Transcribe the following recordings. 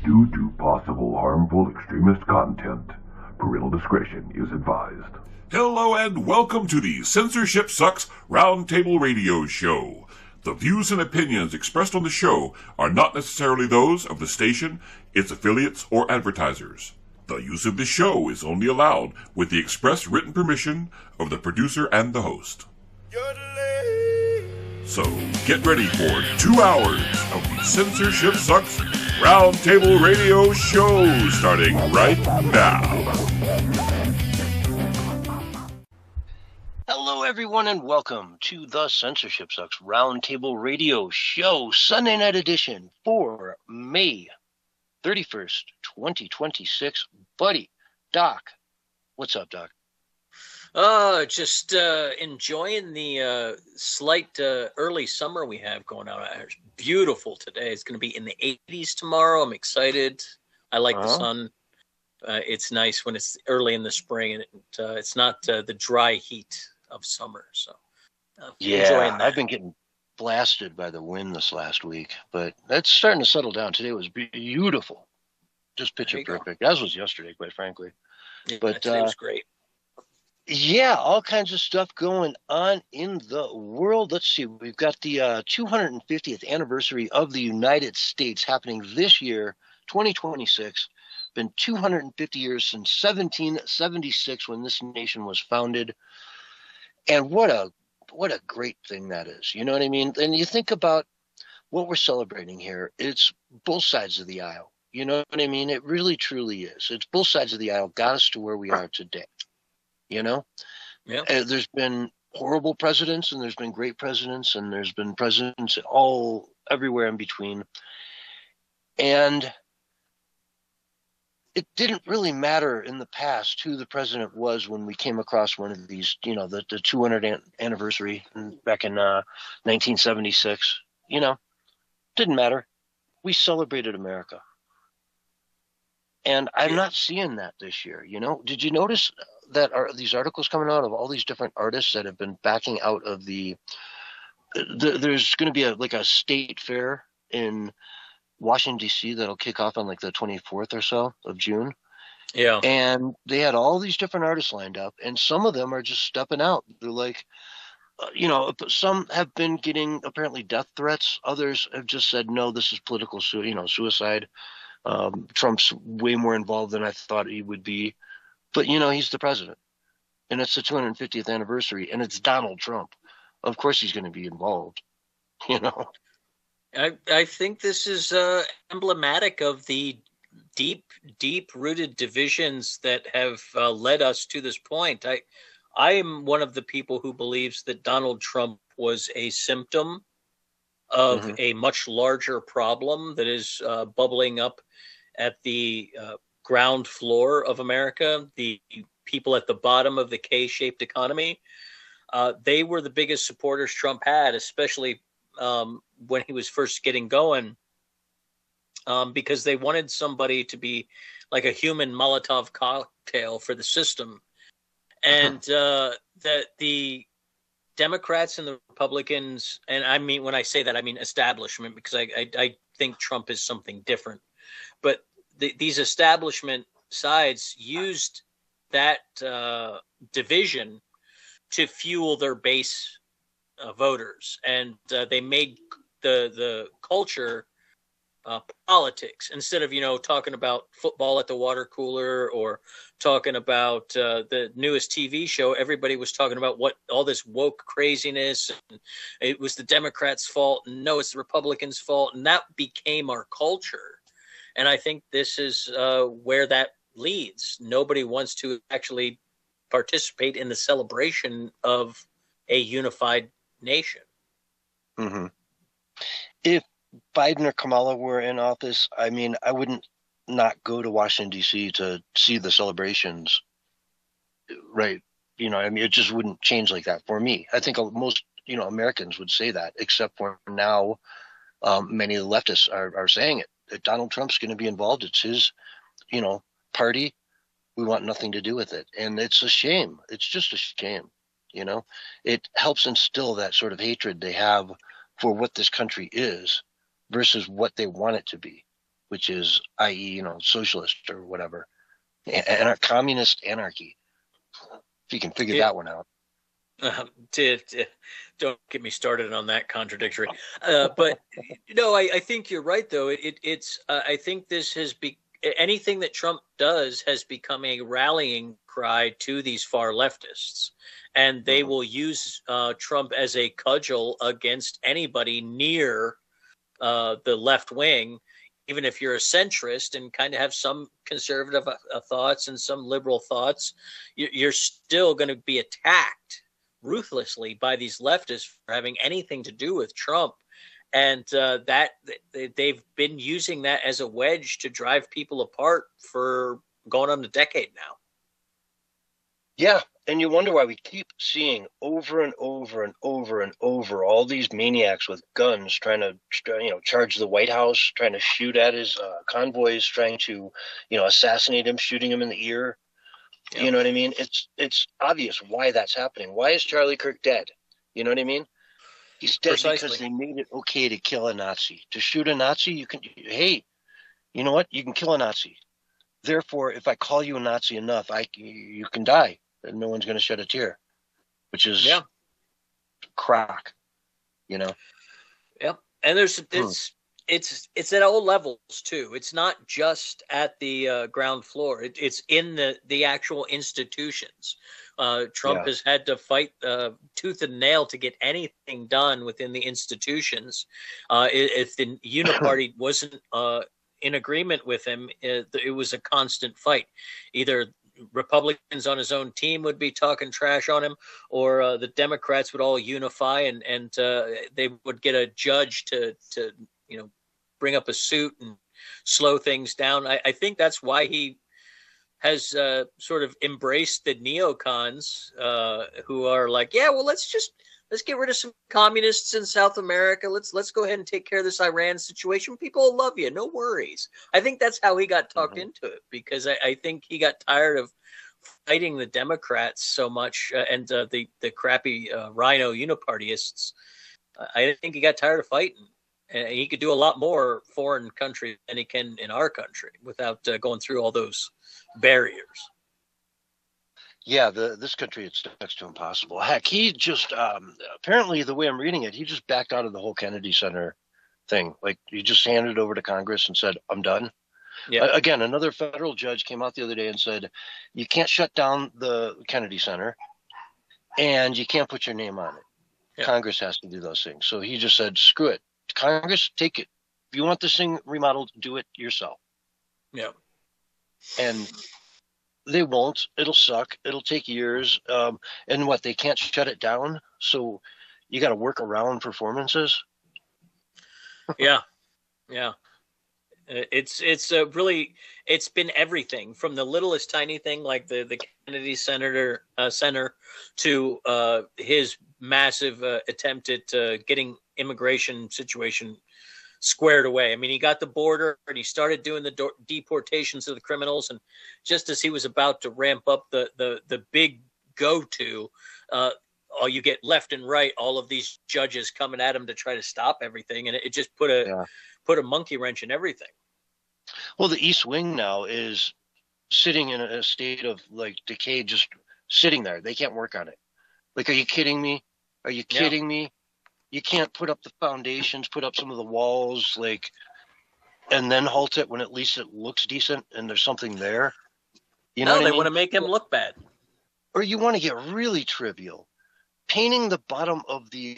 Due to possible harmful extremist content, parental discretion is advised. Hello and welcome to the Censorship Sucks Roundtable Radio Show. The views and opinions expressed on the show are not necessarily those of the station, its affiliates, or advertisers. The use of the show is only allowed with the express written permission of the producer and the host. So get ready for 2 hours of the Censorship Sucks Roundtable Radio Show starting right now. Hello, everyone, and welcome to the Censorship Sucks Roundtable Radio Show, Sunday night edition for May 31st, 2026. Buddy, Doc, what's up, Doc? Just enjoying the slight early summer we have going on. It's beautiful today. It's going to be in the 80s tomorrow. I'm excited. I like the sun. It's nice when it's early in the spring, and it's not the dry heat of summer. So enjoying that. I've been getting blasted by the wind this last week, but that's starting to settle down. Today was beautiful, just picture perfect, as was yesterday, quite frankly. Yeah, but today was great. Yeah, all kinds of stuff going on in the world. Let's see. We've got the 250th anniversary of the United States happening this year, 2026. Been 250 years since 1776 when this nation was founded. And what a great thing that is. You know what I mean? And you think about what we're celebrating here. It's both sides of the aisle. You know what I mean? It really, truly is. It's both sides of the aisle got us to where we are today. You know, There's been horrible presidents, and there's been great presidents, and there's been presidents all everywhere in between. And it didn't really matter in the past who the president was when we came across one of these, the 200th anniversary back in 1976. Didn't matter. We celebrated America. And I'm not seeing that this year. Did you notice that these articles coming out of all these different artists that have been backing out of there's going to be a state fair in Washington, D.C. that'll kick off on the 24th or so of June. Yeah. And they had all these different artists lined up, and some of them are just stepping out. They're like, some have been getting apparently death threats. Others have just said, no, this is political suicide. Trump's way more involved than I thought he would be. But, he's the president, and it's the 250th anniversary, and it's Donald Trump. Of course he's going to be involved, I think this is emblematic of the deep-rooted divisions that have led us to this point. I am one of the people who believes that Donald Trump was a symptom of a much larger problem that is bubbling up at the ground floor of America, the people at the bottom of the K-shaped economy. They were the biggest supporters Trump had, especially when he was first getting going, because they wanted somebody to be like a human Molotov cocktail for the system. And that the Democrats and the Republicans, and I mean, when I say that, I mean establishment, because I think Trump is something different. But these establishment sides used that division to fuel their base voters, and they made the culture politics instead of talking about football at the water cooler or talking about the newest TV show. Everybody was talking about what all this woke craziness, and it was the Democrats' fault, and no, it's the Republicans' fault, and that became our culture. And I think this is where that leads. Nobody wants to actually participate in the celebration of a unified nation. Mm-hmm. If Biden or Kamala were in office, I mean, I wouldn't not go to Washington, D.C. to see the celebrations, right? It just wouldn't change like that for me. I think most, Americans would say that, except for now, many of the leftists are saying it. That Donald Trump's going to be involved. It's his, party. We want nothing to do with it. And it's a shame. It's just a shame. It helps instill that sort of hatred they have for what this country is versus what they want it to be. which is, i.e., socialist or whatever, and communist anarchy. If you can figure that one out. Don't get me started on that contradictory. But I think you're right, though. I think this has anything that Trump does has become a rallying cry to these far leftists, and they will use Trump as a cudgel against anybody near the left wing. Even if you're a centrist and kind of have some conservative thoughts and some liberal thoughts, you're still going to be attacked ruthlessly by these leftists for having anything to do with Trump. And that they've been using that as a wedge to drive people apart for going on a decade now. Yeah, and you wonder why we keep seeing over and over and over and over all these maniacs with guns trying to, charge the White House, trying to shoot at his convoys, trying to, assassinate him, shooting him in the ear. Yep. You know what I mean? It's obvious why that's happening. Why is Charlie Kirk dead? You know what I mean? He's dead because they made it okay to kill a Nazi. To shoot a Nazi, hey, you know what? You can kill a Nazi. Therefore, if I call you a Nazi enough, you can die, and no one's going to shed a tear, which is crock, Yeah, and it's at all levels too. It's not just at the ground floor. It's in the actual institutions. Trump has had to fight tooth and nail to get anything done within the institutions. If the Uniparty wasn't in agreement with him, it was a constant fight. Either Republicans on his own team would be talking trash on him, or the Democrats would all unify and they would get a judge to bring up a suit and slow things down. I think that's why he has sort of embraced the neocons who are like, let's get rid of some communists in South America. Let's go ahead and take care of this Iran situation. People will love you. No worries. I think that's how he got talked into it, because I think he got tired of fighting the Democrats so much and the crappy rhino unipartyists. I think he got tired of fighting. And he could do a lot more foreign country than he can in our country without going through all those barriers. Yeah, this country, it's next to impossible. Heck, he just, apparently the way I'm reading it, he just backed out of the whole Kennedy Center thing. Like, he just handed it over to Congress and said, I'm done. Yeah. Again, another federal judge came out the other day and said, you can't shut down the Kennedy Center and you can't put your name on it. Yeah. Congress has to do those things. So he just said, screw it. Congress, take it. If you want this thing remodeled, do it yourself. Yeah. And they won't. It'll suck. It'll take years. And what, they can't shut it down? So you got to work around performances? Yeah. It's been everything from the littlest tiny thing like the Kennedy Center to his massive attempt at getting immigration situation squared away. I mean, he got the border and he started doing the deportations of the criminals, and just as he was about to ramp up the big go-to, you get left and right all of these judges coming at him to try to stop everything, and it just put a monkey wrench in everything. Well, the East Wing now is sitting in a state of like decay, just sitting there. They can't work on it. Like, are you kidding me? Are you kidding me? You can't put up the foundations, put up some of the walls, and then halt it when at least it looks decent and there's something there. You know, they want to make him look bad. Or you want to get really trivial, painting the bottom of the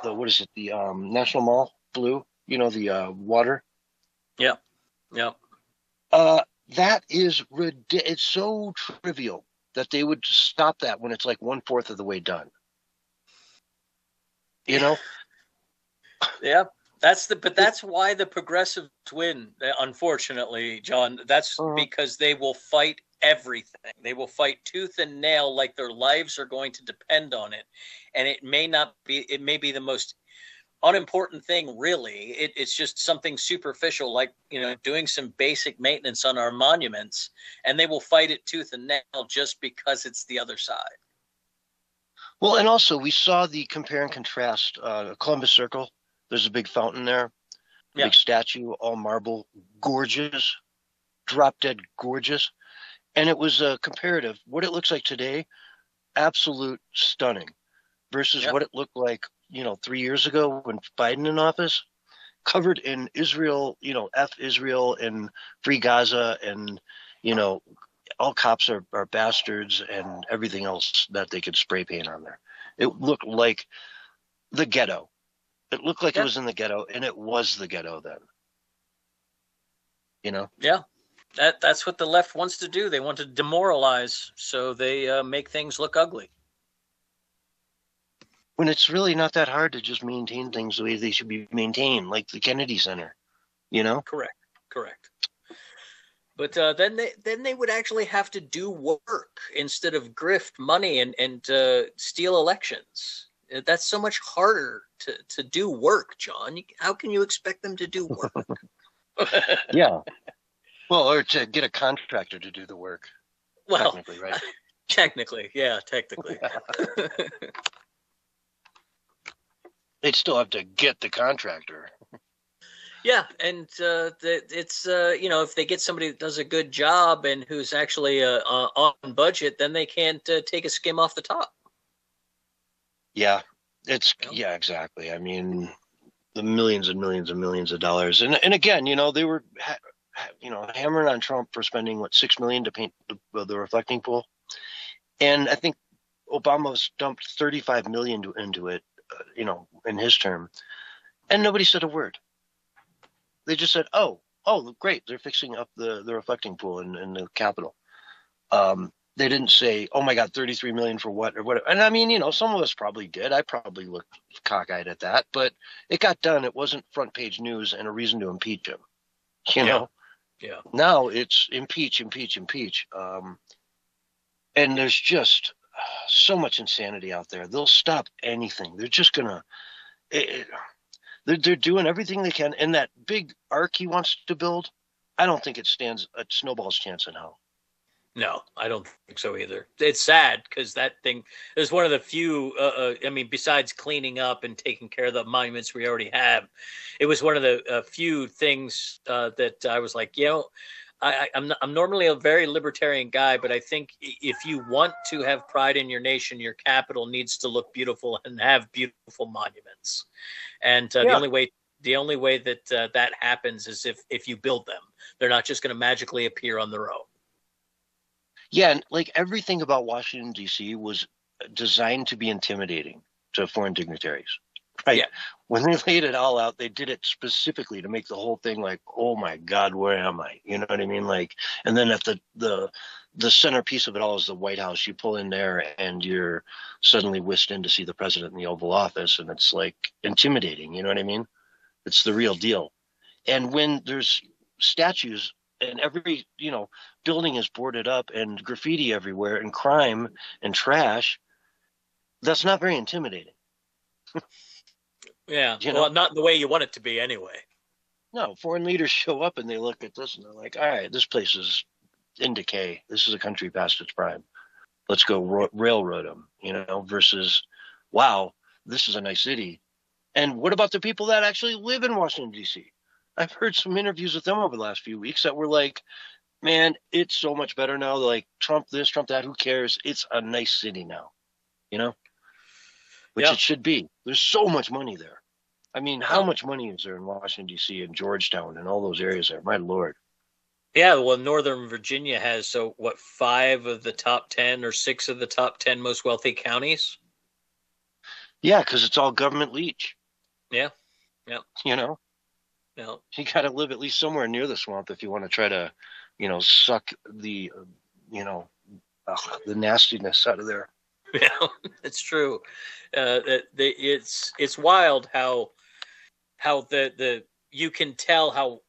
what is it? The National Mall blue. You know, the water. Yeah. That is it's so trivial that they would stop that when it's like 1/4 of the way done. You know? Yeah. That's why the progressives win, unfortunately, John. That's because they will fight everything. They will fight tooth and nail like their lives are going to depend on it. And it may be the most unimportant thing, really. It's just something superficial, like, doing some basic maintenance on our monuments, and they will fight it tooth and nail just because it's the other side. Well, and also we saw the compare and contrast, Columbus Circle. There's a big fountain there. Yeah. Big statue, all marble, gorgeous, drop dead gorgeous. And it was a comparative. What it looks like today, absolute stunning, versus Yeah. what it looked like, 3 years ago when Biden in office, covered in Israel, F Israel and Free Gaza, and, all cops are bastards and everything else that they could spray paint on there. It looked like the ghetto. It looked like it Yeah. was in the ghetto, and it was the ghetto then. Yeah. That's what the left wants to do. They want to demoralize, so they make things look ugly. When it's really not that hard to just maintain things the way they should be maintained, like the Kennedy Center, Correct. But then they would actually have to do work instead of grift money and steal elections. That's so much harder to do work, John. How can you expect them to do work? Yeah. Well, or to get a contractor to do the work. Well, technically, right? Technically. They'd still have to get the contractor. Yeah, and it's if they get somebody that does a good job and who's actually on budget, then they can't take a skim off the top. Yeah, yeah, exactly. I mean, the millions and millions and millions of dollars, and again, they were hammering on Trump for spending $6 million to paint the reflecting pool, and I think Obama's dumped $35 million into it, in his term, and nobody said a word. They just said, "Oh, great! They're fixing up the reflecting pool in the Capitol." They didn't say, "Oh my God, 33 million for what or whatever." And I mean, some of us probably did. I probably looked cockeyed at that, but it got done. It wasn't front page news and a reason to impeach him. You know. Yeah. Now it's impeach. And there's just so much insanity out there. They'll stop anything. They're just gonna. They're doing everything they can. And that big arc he wants to build, I don't think it stands a snowball's chance in hell. No, I don't think so either. It's sad because that thing is one of the few, besides cleaning up and taking care of the monuments we already have, it was one of the few things that I was like, I'm normally a very libertarian guy, but I think if you want to have pride in your nation, your capital needs to look beautiful and have beautiful monuments. And the only way that that happens is if you build them. They're not just going to magically appear on their own. Yeah, and like everything about Washington, D.C. was designed to be intimidating to foreign dignitaries. Right? Yeah. When they laid it all out, they did it specifically to make the whole thing like, oh my God, where am I? You know what I mean? Like, and then at the centerpiece of it all is the White House. You pull in there and you're suddenly whisked in to see the president in the Oval Office, and it's like intimidating. You know what I mean? It's the real deal. And when there's statues and every building is boarded up and graffiti everywhere and crime and trash, that's not very intimidating. Yeah, well, not the way you want it to be anyway. No, foreign leaders show up and they look at this and they're like, all right, this place is in decay. This is a country past its prime. Let's go railroad them, versus, wow, this is a nice city. And what about the people that actually live in Washington, D.C.? I've heard some interviews with them over the last few weeks that were like, man, it's so much better now. Like, Trump this, Trump that, who cares? It's a nice city now, which it should be. There's so much money there. I mean, how much money is there in Washington, D.C. and Georgetown and all those areas there? My Lord. Yeah, well, Northern Virginia has, 5 of the top 10 or 6 of the top 10 most wealthy counties? Yeah, because it's all government leech. Yeah. Yeah. You got to live at least somewhere near the swamp if you want to try to, suck the, the nastiness out of there. Yeah, it's true. It's wild how the you can tell how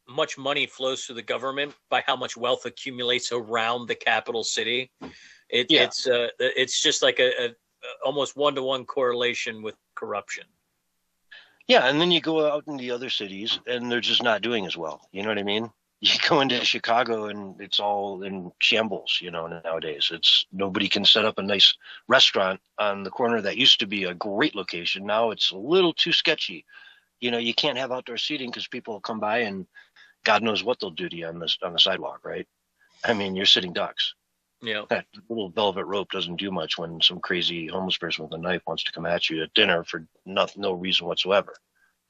much money flows through the government by how much wealth accumulates around the capital city. It's just like a almost 1-to-1 correlation with corruption. Yeah, and then you go out in the other cities and they're just not doing as well. You know what I mean? You go into Chicago and it's all in shambles, nowadays. Nobody can set up a nice restaurant on the corner that used to be a great location. Now it's a little too sketchy. You can't have outdoor seating because people will come by and God knows what they'll do to you on the sidewalk, right? I mean, you're sitting ducks. Yeah. That little velvet rope doesn't do much when some crazy homeless person with a knife wants to come at you at dinner for no reason whatsoever,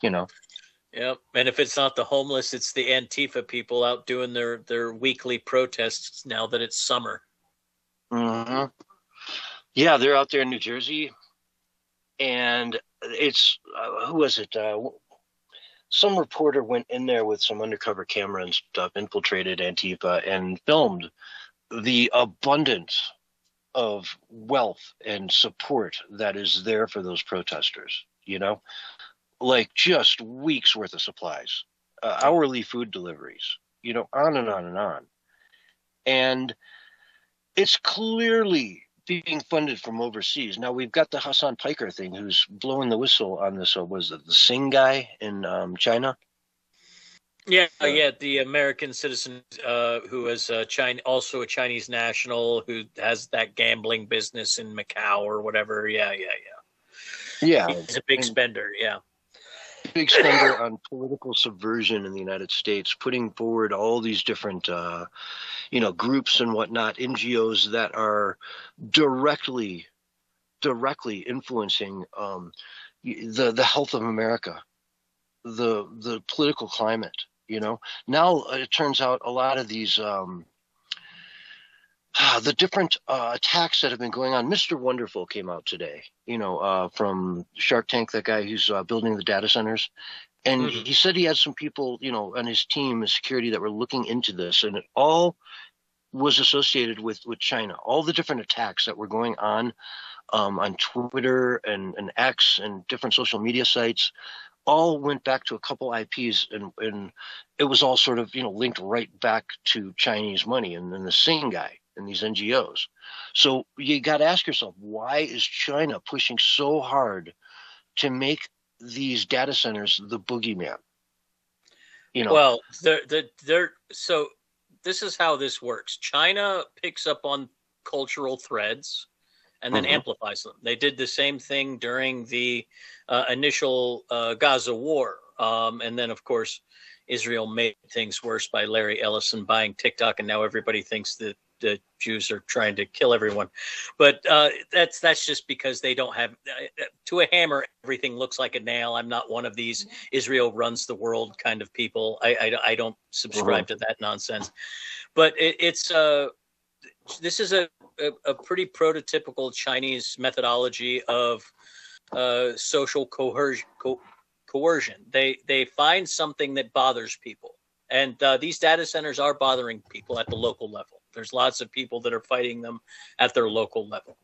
Yep. And if it's not the homeless, it's the Antifa people out doing their weekly protests now that it's summer. Mm-hmm. Yeah, they're out there in New Jersey, and it's who was it? Some reporter went in there with some undercover camera and stuff, infiltrated Antifa, and filmed the abundance of wealth and support that is there for those protesters. Like just weeks worth of supplies, hourly food deliveries, on and on and on. And it's clearly being funded from overseas. Now we've got the Hassan Piker thing, who's blowing the whistle on this. Was it the Singh guy in China? Yeah, the American citizen who is also a Chinese national who has that gambling business in Macau or whatever. Yeah. He's a big spender. Yeah. Big spender on political subversion in the United States, putting forward all these different, groups and whatnot, NGOs that are directly influencing the health of America, the political climate. Now it turns out a lot of these the different attacks that have been going on. Mr. Wonderful came out today, from Shark Tank, that guy who's building the data centers. And he said he had some people, on his team and security that were looking into this. And it all was associated with China. All the different attacks that were going on Twitter and X and different social media sites all went back to a couple IPs, and it was all sort of, linked right back to Chinese money and then the Singh guy and these NGOs. So you got to ask yourself, why is China pushing so hard to make these data centers the boogeyman? Well, so this is how this works. China picks up on cultural threads and then amplifies them. They did the same thing during the initial Gaza war. And then, of course, Israel made things worse by Larry Ellison buying TikTok, and now everybody thinks that the Jews are trying to kill everyone. But that's just because they don't have to a hammer, everything looks like a nail. I'm not one of these Israel runs the world kind of people. I don't subscribe to that nonsense. But this is a pretty prototypical Chinese methodology of social coercion. They find something that bothers people. And these data centers are bothering people at the local level. There's lots of people that are fighting them at their local level.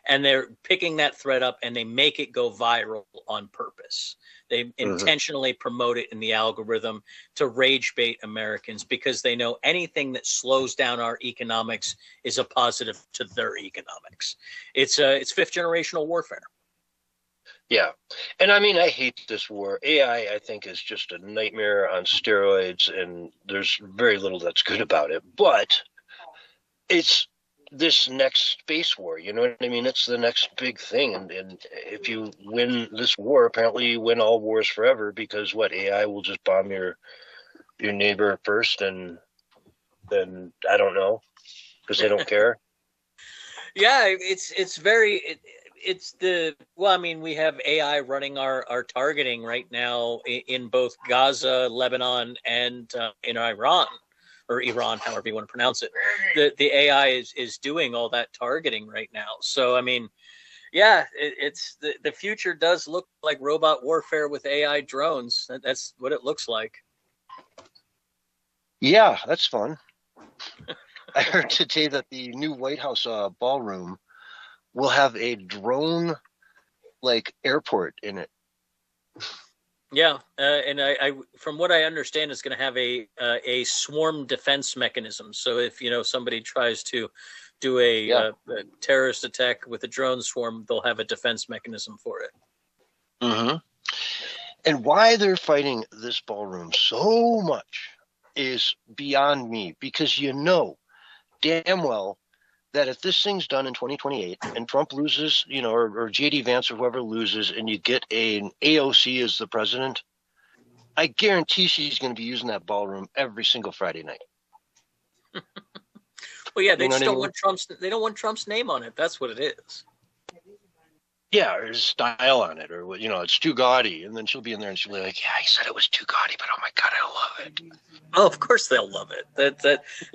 And they're picking that thread up and they make it go viral on purpose. They intentionally promote it in the algorithm to rage bait Americans because they know anything that slows down our economics is a positive to their economics. It's fifth generational warfare. Yeah. And I mean, I hate this war. AI, I think, is just a nightmare on steroids, and there's very little that's good about it. But it's this next space war, you know what I mean? It's the next big thing. And if you win this war, apparently you win all wars forever, because AI will just bomb your neighbor first, and then I don't know, because they don't care. Yeah, we have AI running our targeting right now in both Gaza, Lebanon, and in Iran, or Iran, however you want to pronounce it. The AI is doing all that targeting right now. So, I mean, yeah, it's the future does look like robot warfare with AI drones. That's what it looks like. Yeah, that's fun. I heard today that the new White House ballroom will have a drone airport in it. Yeah, and I from what I understand, it's going to have a swarm defense mechanism. So if somebody tries to do a terrorist attack with a drone swarm, they'll have a defense mechanism for it. Mm-hmm. And why they're fighting this ballroom so much is beyond me, because damn well that if this thing's done in 2028 and Trump loses, or JD Vance or whoever loses, and you get an AOC as the president, I guarantee she's going to be using that ballroom every single Friday night. Well, yeah, they You know just what I don't mean? want Trump's. They don't want Trump's name on it. That's what it is. Yeah, or his style on it, or it's too gaudy, and then she'll be in there and she'll be like, "Yeah, he said it was too gaudy, but oh my god, I love it." Oh, of course they'll love it.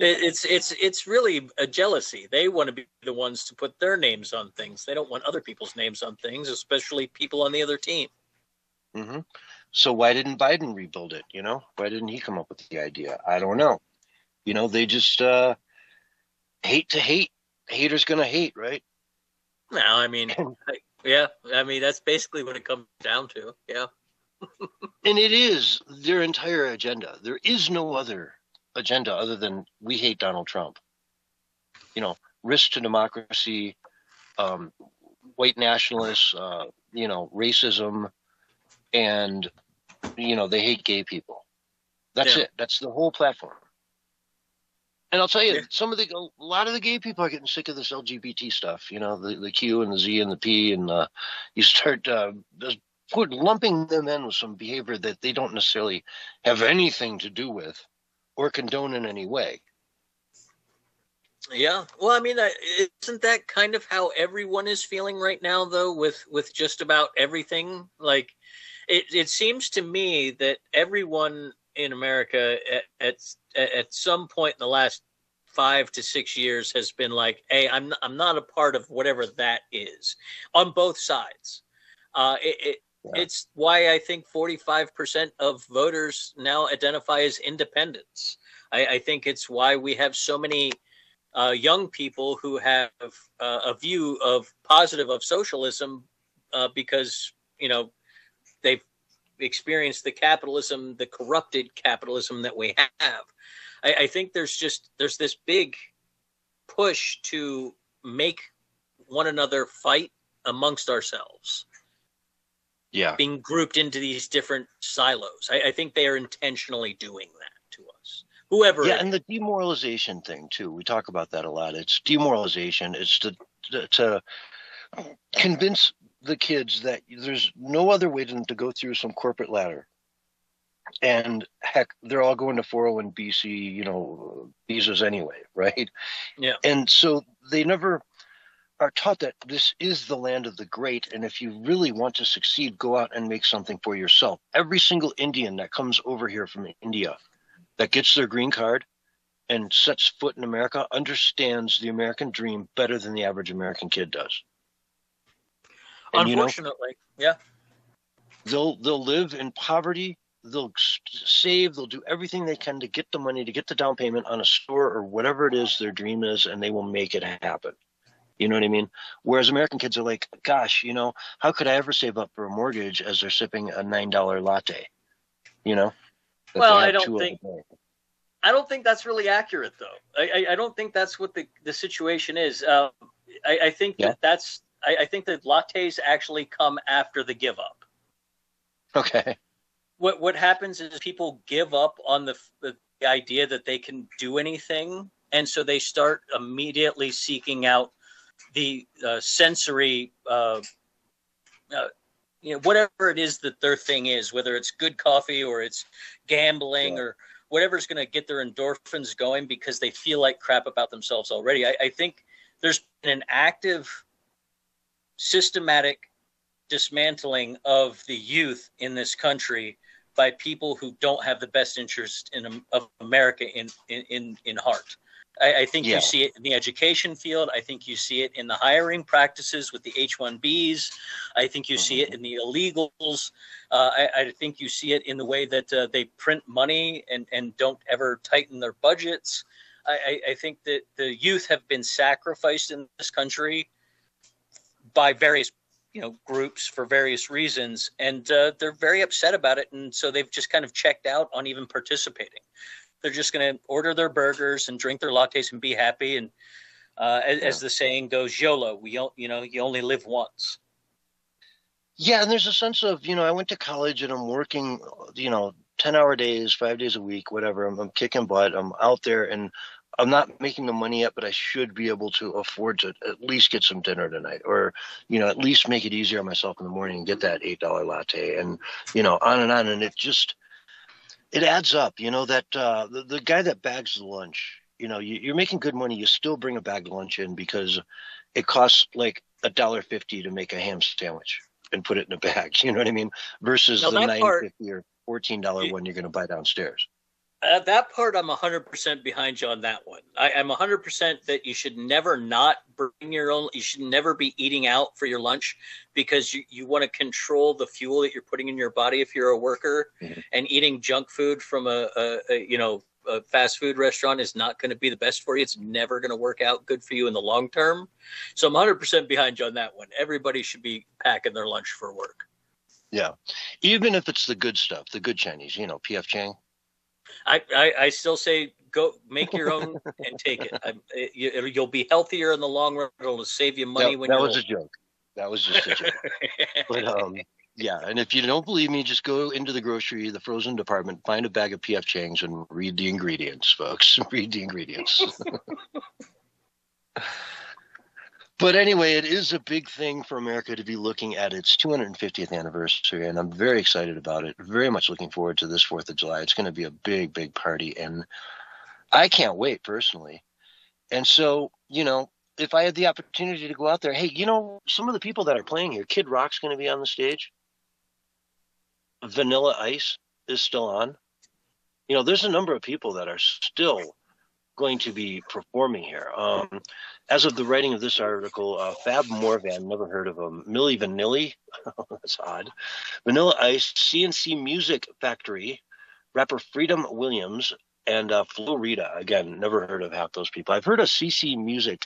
It's really a jealousy. They want to be the ones to put their names on things. They don't want other people's names on things, especially people on the other team. Mm-hmm. So why didn't Biden rebuild it? Why didn't he come up with the idea? I don't know. They just hate to hate. Haters gonna hate, right? No, I mean, yeah, I mean that's basically what it comes down to. Yeah. And it is their entire agenda. There is no other agenda other than we hate Donald Trump. Risk to democracy, white nationalists, racism, and they hate gay people. That's it. That's the whole platform. And I'll tell you, a lot of the gay people are getting sick of this LGBT stuff. The Q and the Z and the P, and you start lumping them in with some behavior that they don't necessarily have anything to do with or condone in any way. Yeah. Well, I mean, isn't that kind of how everyone is feeling right now, though, with just about everything? Like, it seems to me that everyone in America at some point in the last 5 to 6 years has been like, hey, I'm not a part of whatever that is on both sides. It's why I think 45% of voters now identify as independents. I think it's why we have so many young people who have a view of positive of socialism because, they've experienced the corrupted capitalism that we have. I think there's this big push to make one another fight amongst ourselves. Yeah. Being grouped into these different silos. I think they are intentionally doing that to us. Whoever. Yeah, and the demoralization thing too. We talk about that a lot. It's demoralization. It's to convince the kids that there's no other way than to go through some corporate ladder. And heck, they're all going to 401(b)(c), visas anyway, right? Yeah. And so they never are taught that this is the land of the great, and if you really want to succeed, go out and make something for yourself. Every single Indian that comes over here from India that gets their green card and sets foot in America understands the American dream better than the average American kid does. And, unfortunately, yeah. They'll live in poverty. They'll save. They'll do everything they can to get the money, to get the down payment on a store or whatever it is their dream is, and they will make it happen. You know what I mean? Whereas American kids are like, gosh, how could I ever save up for a mortgage as they're sipping a $9 latte? Well, I don't think that's really accurate, though. I don't think that's what the situation is. I think I think that lattes actually come after the give up. Okay. What happens is people give up on the idea that they can do anything, and so they start immediately seeking out the sensory, whatever it is that their thing is, whether it's good coffee or it's gambling or whatever's going to get their endorphins going because they feel like crap about themselves already. I think there's been an active, systematic dismantling of the youth in this country by people who don't have the best interest of America in heart. I think you see it in the education field. I think you see it in the hiring practices with the H-1Bs. I think you see it in the illegals. I think you see it in the way that they print money and don't ever tighten their budgets. I think that the youth have been sacrificed in this country by various groups for various reasons, and they're very upset about it, and so they've just kind of checked out on even participating. They're just going to order their burgers and drink their lattes and be happy, and as the saying goes, YOLO. You only live once. Yeah, and there's a sense of, I went to college and I'm working, 10-hour days, 5 days a week, whatever. I'm kicking butt. I'm out there and I'm not making the money yet, but I should be able to afford to at least get some dinner tonight, or, at least make it easier on myself in the morning and get that $8 latte, and, on and on. And it just, It adds up, that the guy that bags the lunch, you're making good money. You still bring a bag of lunch in because it costs like $1.50 to make a ham sandwich and put it in a bag. You know what I mean? Versus Now the that part, $9.50 or $14 one you're going to buy downstairs. that part, I'm 100% behind you on that one. I'm 100% that you should never not bring your own. You should never be eating out for your lunch because you want to control the fuel that you're putting in your body if you're a worker, and eating junk food from a fast food restaurant is not going to be the best for you. It's never going to work out good for you in the long term. So I'm 100% behind you on that one. Everybody should be packing their lunch for work. Yeah. Even if it's the good stuff, the good Chinese, PF Chang. I still say go make your own and take it. You'll be healthier in the long run. It'll save you money when that you're was a joke. That was just a joke. But yeah, and if you don't believe me, just go into the frozen department, find a bag of PF Changs, and read the ingredients, folks. Read the ingredients. But anyway, it is a big thing for America to be looking at its 250th anniversary, and I'm very excited about it. Very much looking forward to this 4th of July. It's going to be a big, big party, and I can't wait personally. And so, if I had the opportunity to go out there, hey, some of the people that are playing here, Kid Rock's going to be on the stage. Vanilla Ice is still on. There's a number of people that are still going to be performing here. As of the writing of this article, Fab Morvan, never heard of him. Milli Vanilli, that's odd. Vanilla Ice, CNC Music Factory, rapper Freedom Williams, and Flo Rida. Again, never heard of half those people. I've heard of CC Music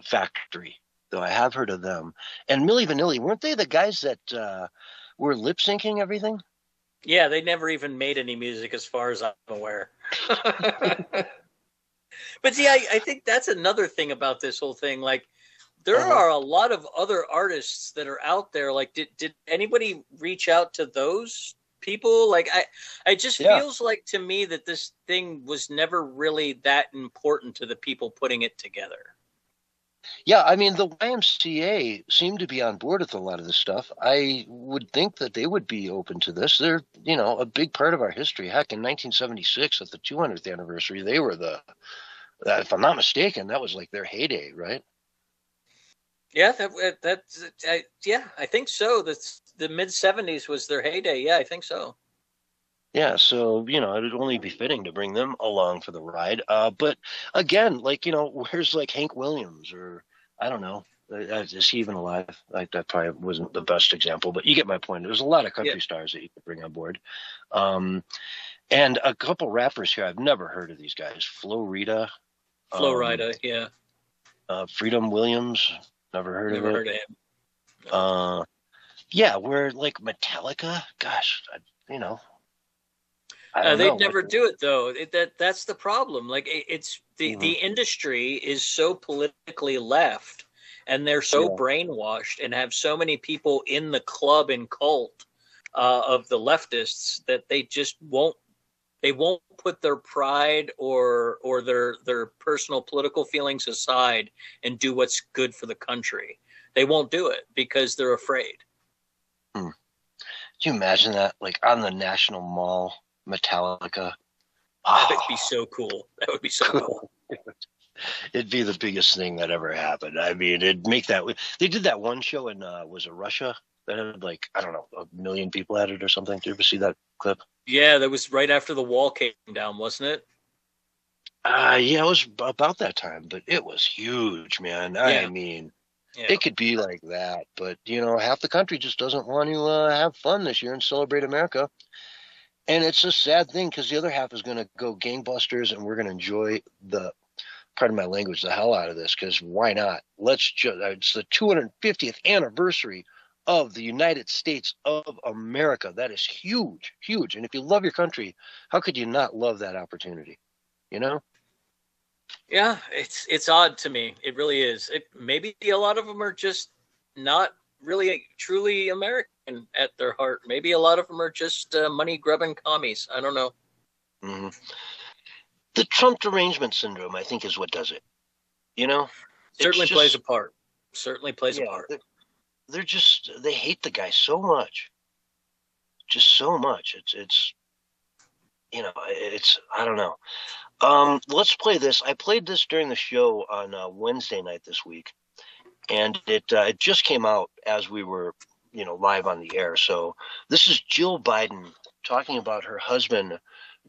Factory, though I have heard of them. And Milli Vanilli, weren't they the guys that were lip syncing everything? Yeah, they never even made any music as far as I'm aware. But see, I think that's another thing about this whole thing. Like, there are a lot of other artists that are out there. Like, did anybody reach out to those people? Like, I just feels like to me that this thing was never really that important to the people putting it together. Yeah, I mean, the YMCA seemed to be on board with a lot of this stuff. I would think that they would be open to this. They're, a big part of our history. Heck, in 1976, at the 200th anniversary, they were if I'm not mistaken, that was like their heyday, right? Yeah, I think so. The mid 70s was their heyday. Yeah, I think so. Yeah, so, it would only be fitting to bring them along for the ride. But again, where's like Hank Williams, or I don't know, is he even alive? Like, that probably wasn't the best example, but you get my point. There's a lot of country stars that you could bring on board. And a couple rappers here. I've never heard of these guys. Flo Rida, yeah. Freedom Williams, never heard of him. No. Yeah, we're like Metallica. Gosh, they'd never do it though. That's the problem. Like, it's the industry is so politically left, and they're so brainwashed, and have so many people in the club and cult of the leftists that they just won't. They won't put their pride or their personal political feelings aside and do what's good for the country. They won't do it because they're afraid. Can you imagine that? Like, on the National Mall, Metallica. That would be so cool. That would be so cool. It'd be the biggest thing that ever happened. I mean, it'd make that. They did that one show in was it Russia that had like, I don't know, 1 million people at it or something. Did you ever see that clip? Yeah, that was right after the wall came down, wasn't it? Yeah, it was about that time, but it was huge, man. I mean, it could be like that, but half the country just doesn't want to have fun this year and celebrate America. And it's a sad thing because the other half is going to go gangbusters, and we're going to enjoy pardon my language, the hell out of this, because why not? It's the 250th anniversary of the United States of America. That is huge, huge. And if you love your country, how could you not love that opportunity? Yeah, it's odd to me. It really is. Maybe a lot of them are just not really truly American at their heart. Maybe a lot of them are just money-grubbing commies. I don't know. Mm-hmm. The Trump derangement syndrome, I think, is what does it. Certainly plays a part. Certainly plays a part. They hate the guy so much. Just so much. It's I don't know. Let's play this. I played this during the show on Wednesday night this week, and it just came out as we were, live on the air. So this is Jill Biden talking about her husband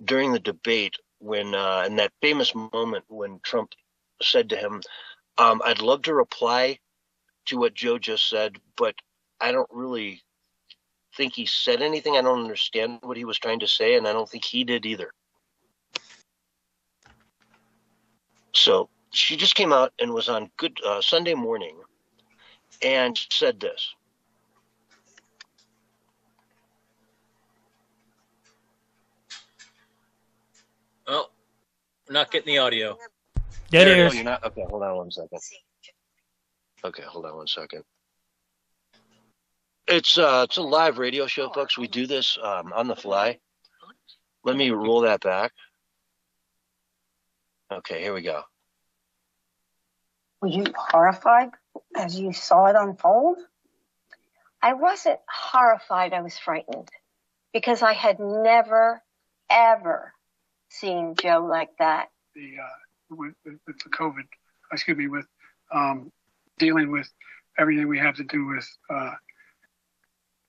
during the debate when, in that famous moment when Trump said to him, I'd love to reply to what Joe just said, but I don't really think he said anything. I don't understand what he was trying to say, and I don't think he did either. So she just came out and was on Good Sunday Morning and said this. Oh, we're not getting the audio. There it Oh, is. you're not? Okay, hold on one second. Okay, hold on one second. It's a live radio show, folks. We do this on the fly. Let me roll that back. Okay, here we go. Were you horrified as you saw it unfold? I wasn't horrified, I was frightened because I had never, ever seen Joe like that. With the COVID, with dealing with everything we have to do with,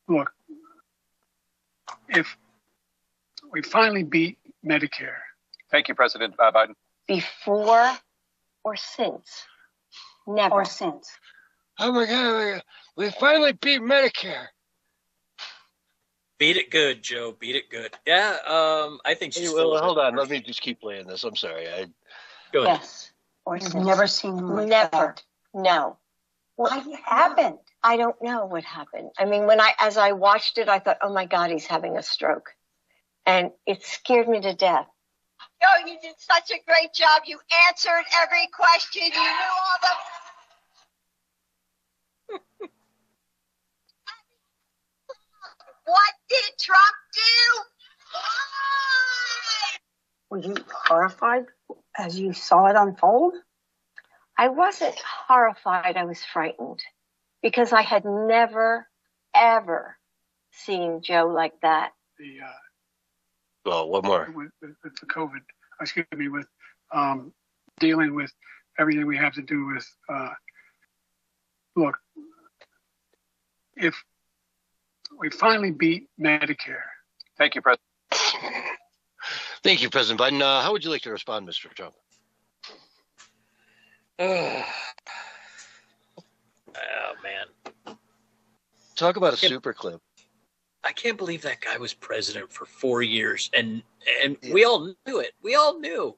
look, if we finally beat Medicare. Thank you, President Biden. Before or since? Never. Or since. Oh my God, we finally beat Medicare. Beat it good, Joe. Beat it good. Yeah, I think she's. Well, hold on. Let me just keep playing this. I'm sorry. Go ahead. Yes. Or You've since. never seen him like Never. that. No. What happened? I don't know what happened. I mean, as I watched it, I thought, oh my God, he's having a stroke. And it scared me to death. Joe, you did such a great job. You answered every question. You knew all the. What did Trump do? Why? Were you horrified as you saw it unfold? I wasn't horrified. I was frightened because I had never, ever seen Joe like that. Well, one more. With the COVID, with dealing with everything we have to do with, look, if we finally beat Medicare. Thank you, President. Thank you, President Biden. How would you like to respond, Mr. Trump? Oh, man. Talk about a super clip. I can't believe that guy was president for 4 years, and we all knew it. We all knew,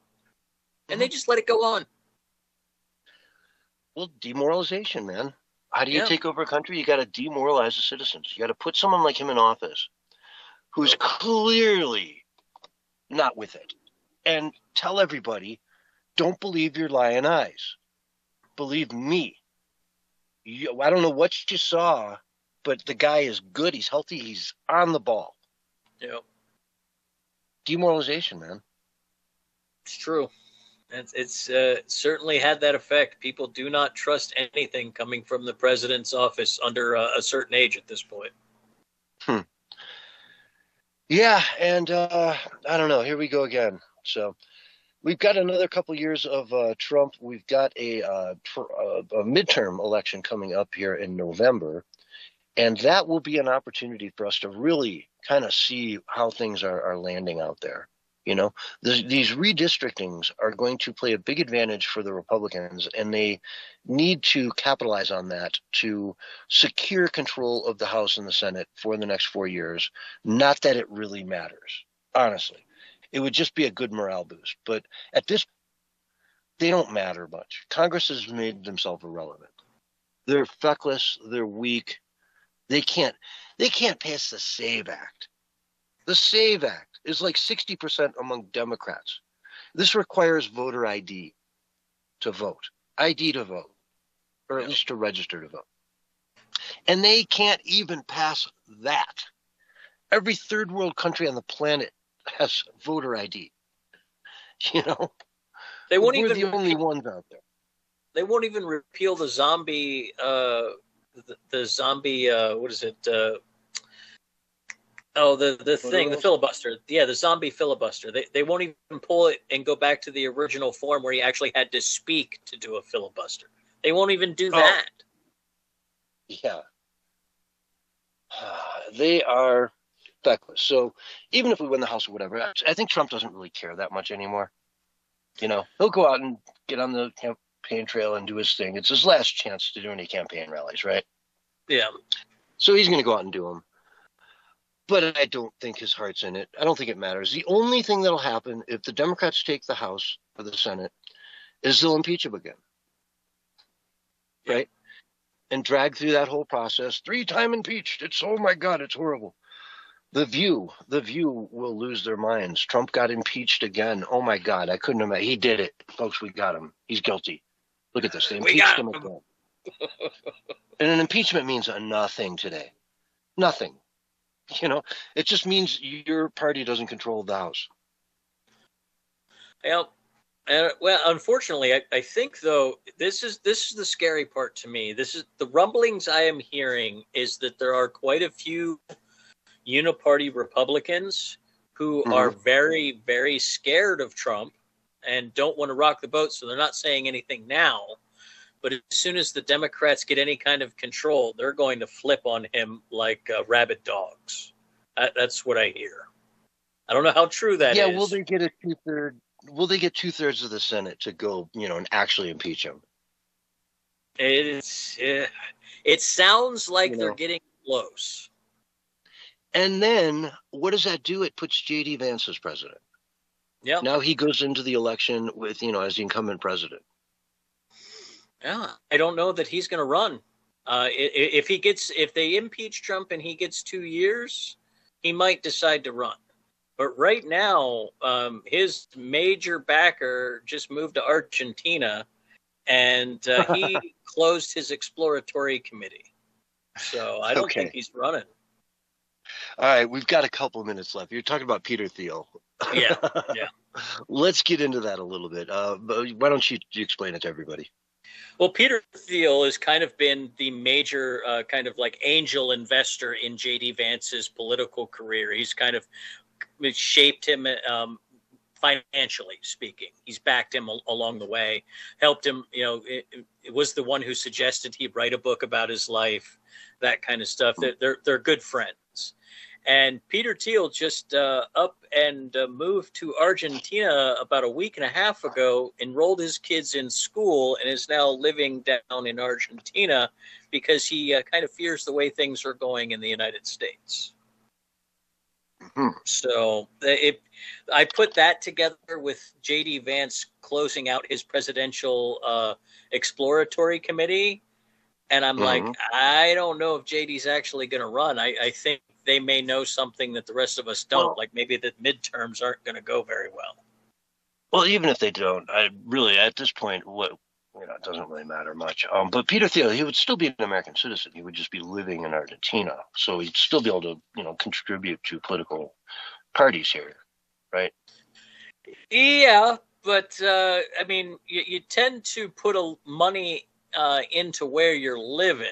and they just let it go on. Well, demoralization, man. How do you take over a country? You got to demoralize the citizens. You got to put someone like him in office who's clearly not with it, and tell everybody, don't believe your lying eyes. Believe me. I don't know what you saw, but the guy is good. He's healthy. He's on the ball. Yeah. Demoralization, man. It's true. It's certainly had that effect. People do not trust anything coming from the president's office under a certain age at this point. Yeah, and I don't know. Here we go again. So we've got another couple years of Trump. We've got a midterm election coming up here in November, and that will be an opportunity for us to really kind of see how things are landing out there. You know, these redistrictings are going to play a big advantage for the Republicans, and they need to capitalize on that to secure control of the House and the Senate for the next 4 years. Not that it really matters, honestly. It would just be a good morale boost. But at this, they don't matter much. Congress has made themselves irrelevant. They're feckless. They're weak. They can't pass the SAVE Act. The SAVE Act is like 60% among Democrats. This requires voter ID to vote, or at least to register to vote. And they can't even pass that. Every third world country on the planet has voter ID. You know, They won't we're even the only ones out there. They won't even repeal the zombie. The zombie. What is it? Oh, the thing, the filibuster. Yeah, the zombie filibuster. They won't even pull it and go back to the original form where he actually had to speak to do a filibuster. They won't even do that. Yeah. They are feckless. So even if we win the House or whatever, I think Trump doesn't really care that much anymore. You know, he'll go out and get on the campaign trail and do his thing. It's his last chance to do any campaign rallies, right? Yeah. So he's going to go out and do them. But I don't think his heart's in it. I don't think it matters. The only thing that'll happen if the Democrats take the House or the Senate is they'll impeach him again. Yeah. Right? And drag through that whole process. 3-time impeached. It's, oh my God, it's horrible. The View will lose their minds. Trump got impeached again. Oh my God, I couldn't imagine. He did it. Folks, we got him. He's guilty. Look at this. They impeached him again. And an impeachment means nothing today. Nothing. You know, it just means your party doesn't control the House. Well, unfortunately, I think though this is the scary part to me. This is the rumblings I am hearing is that there are quite a few uniparty Republicans who are very, very scared of Trump and don't want to rock the boat, so they're not saying anything now. But as soon as the Democrats get any kind of control, they're going to flip on him like rabid dogs. That's what I hear. I don't know how true that is. Yeah, will they get a two-thirds? Will they get 2/3 of the Senate to go, you know, and actually impeach him? It sounds like they're getting close. And then what does that do? It puts J.D. Vance as president. Yeah. Now he goes into the election with, you know, as the incumbent president. Yeah, I don't know that he's going to run. If they impeach Trump and he gets 2 years, he might decide to run. But right now, his major backer just moved to Argentina, and he closed his exploratory committee. So I don't think he's running. All right, we've got a couple minutes left. You're talking about Peter Thiel. Yeah. Let's get into that a little bit. But why don't you explain it to everybody? Well, Peter Thiel has kind of been the major kind of like angel investor in J.D. Vance's political career. He's kind of shaped him financially speaking. He's backed him along the way, helped him. You know, it was the one who suggested he write a book about his life, that kind of stuff. They're good friends. And Peter Thiel just up and moved to Argentina about a week and a half ago, enrolled his kids in school, and is now living down in Argentina because he kind of fears the way things are going in the United States. So I put that together with J.D. Vance closing out his presidential exploratory committee, and I'm like, I don't know if J.D.'s actually going to run. I think they may know something that the rest of us don't, like maybe the midterms aren't going to go very well. Well, even if they don't, I really, at this point, it doesn't really matter much. But Peter Thiel, he would still be an American citizen. He would just be living in Argentina. So he'd still be able to, contribute to political parties here, right? Yeah, but, I mean, you tend to put money into where you're living.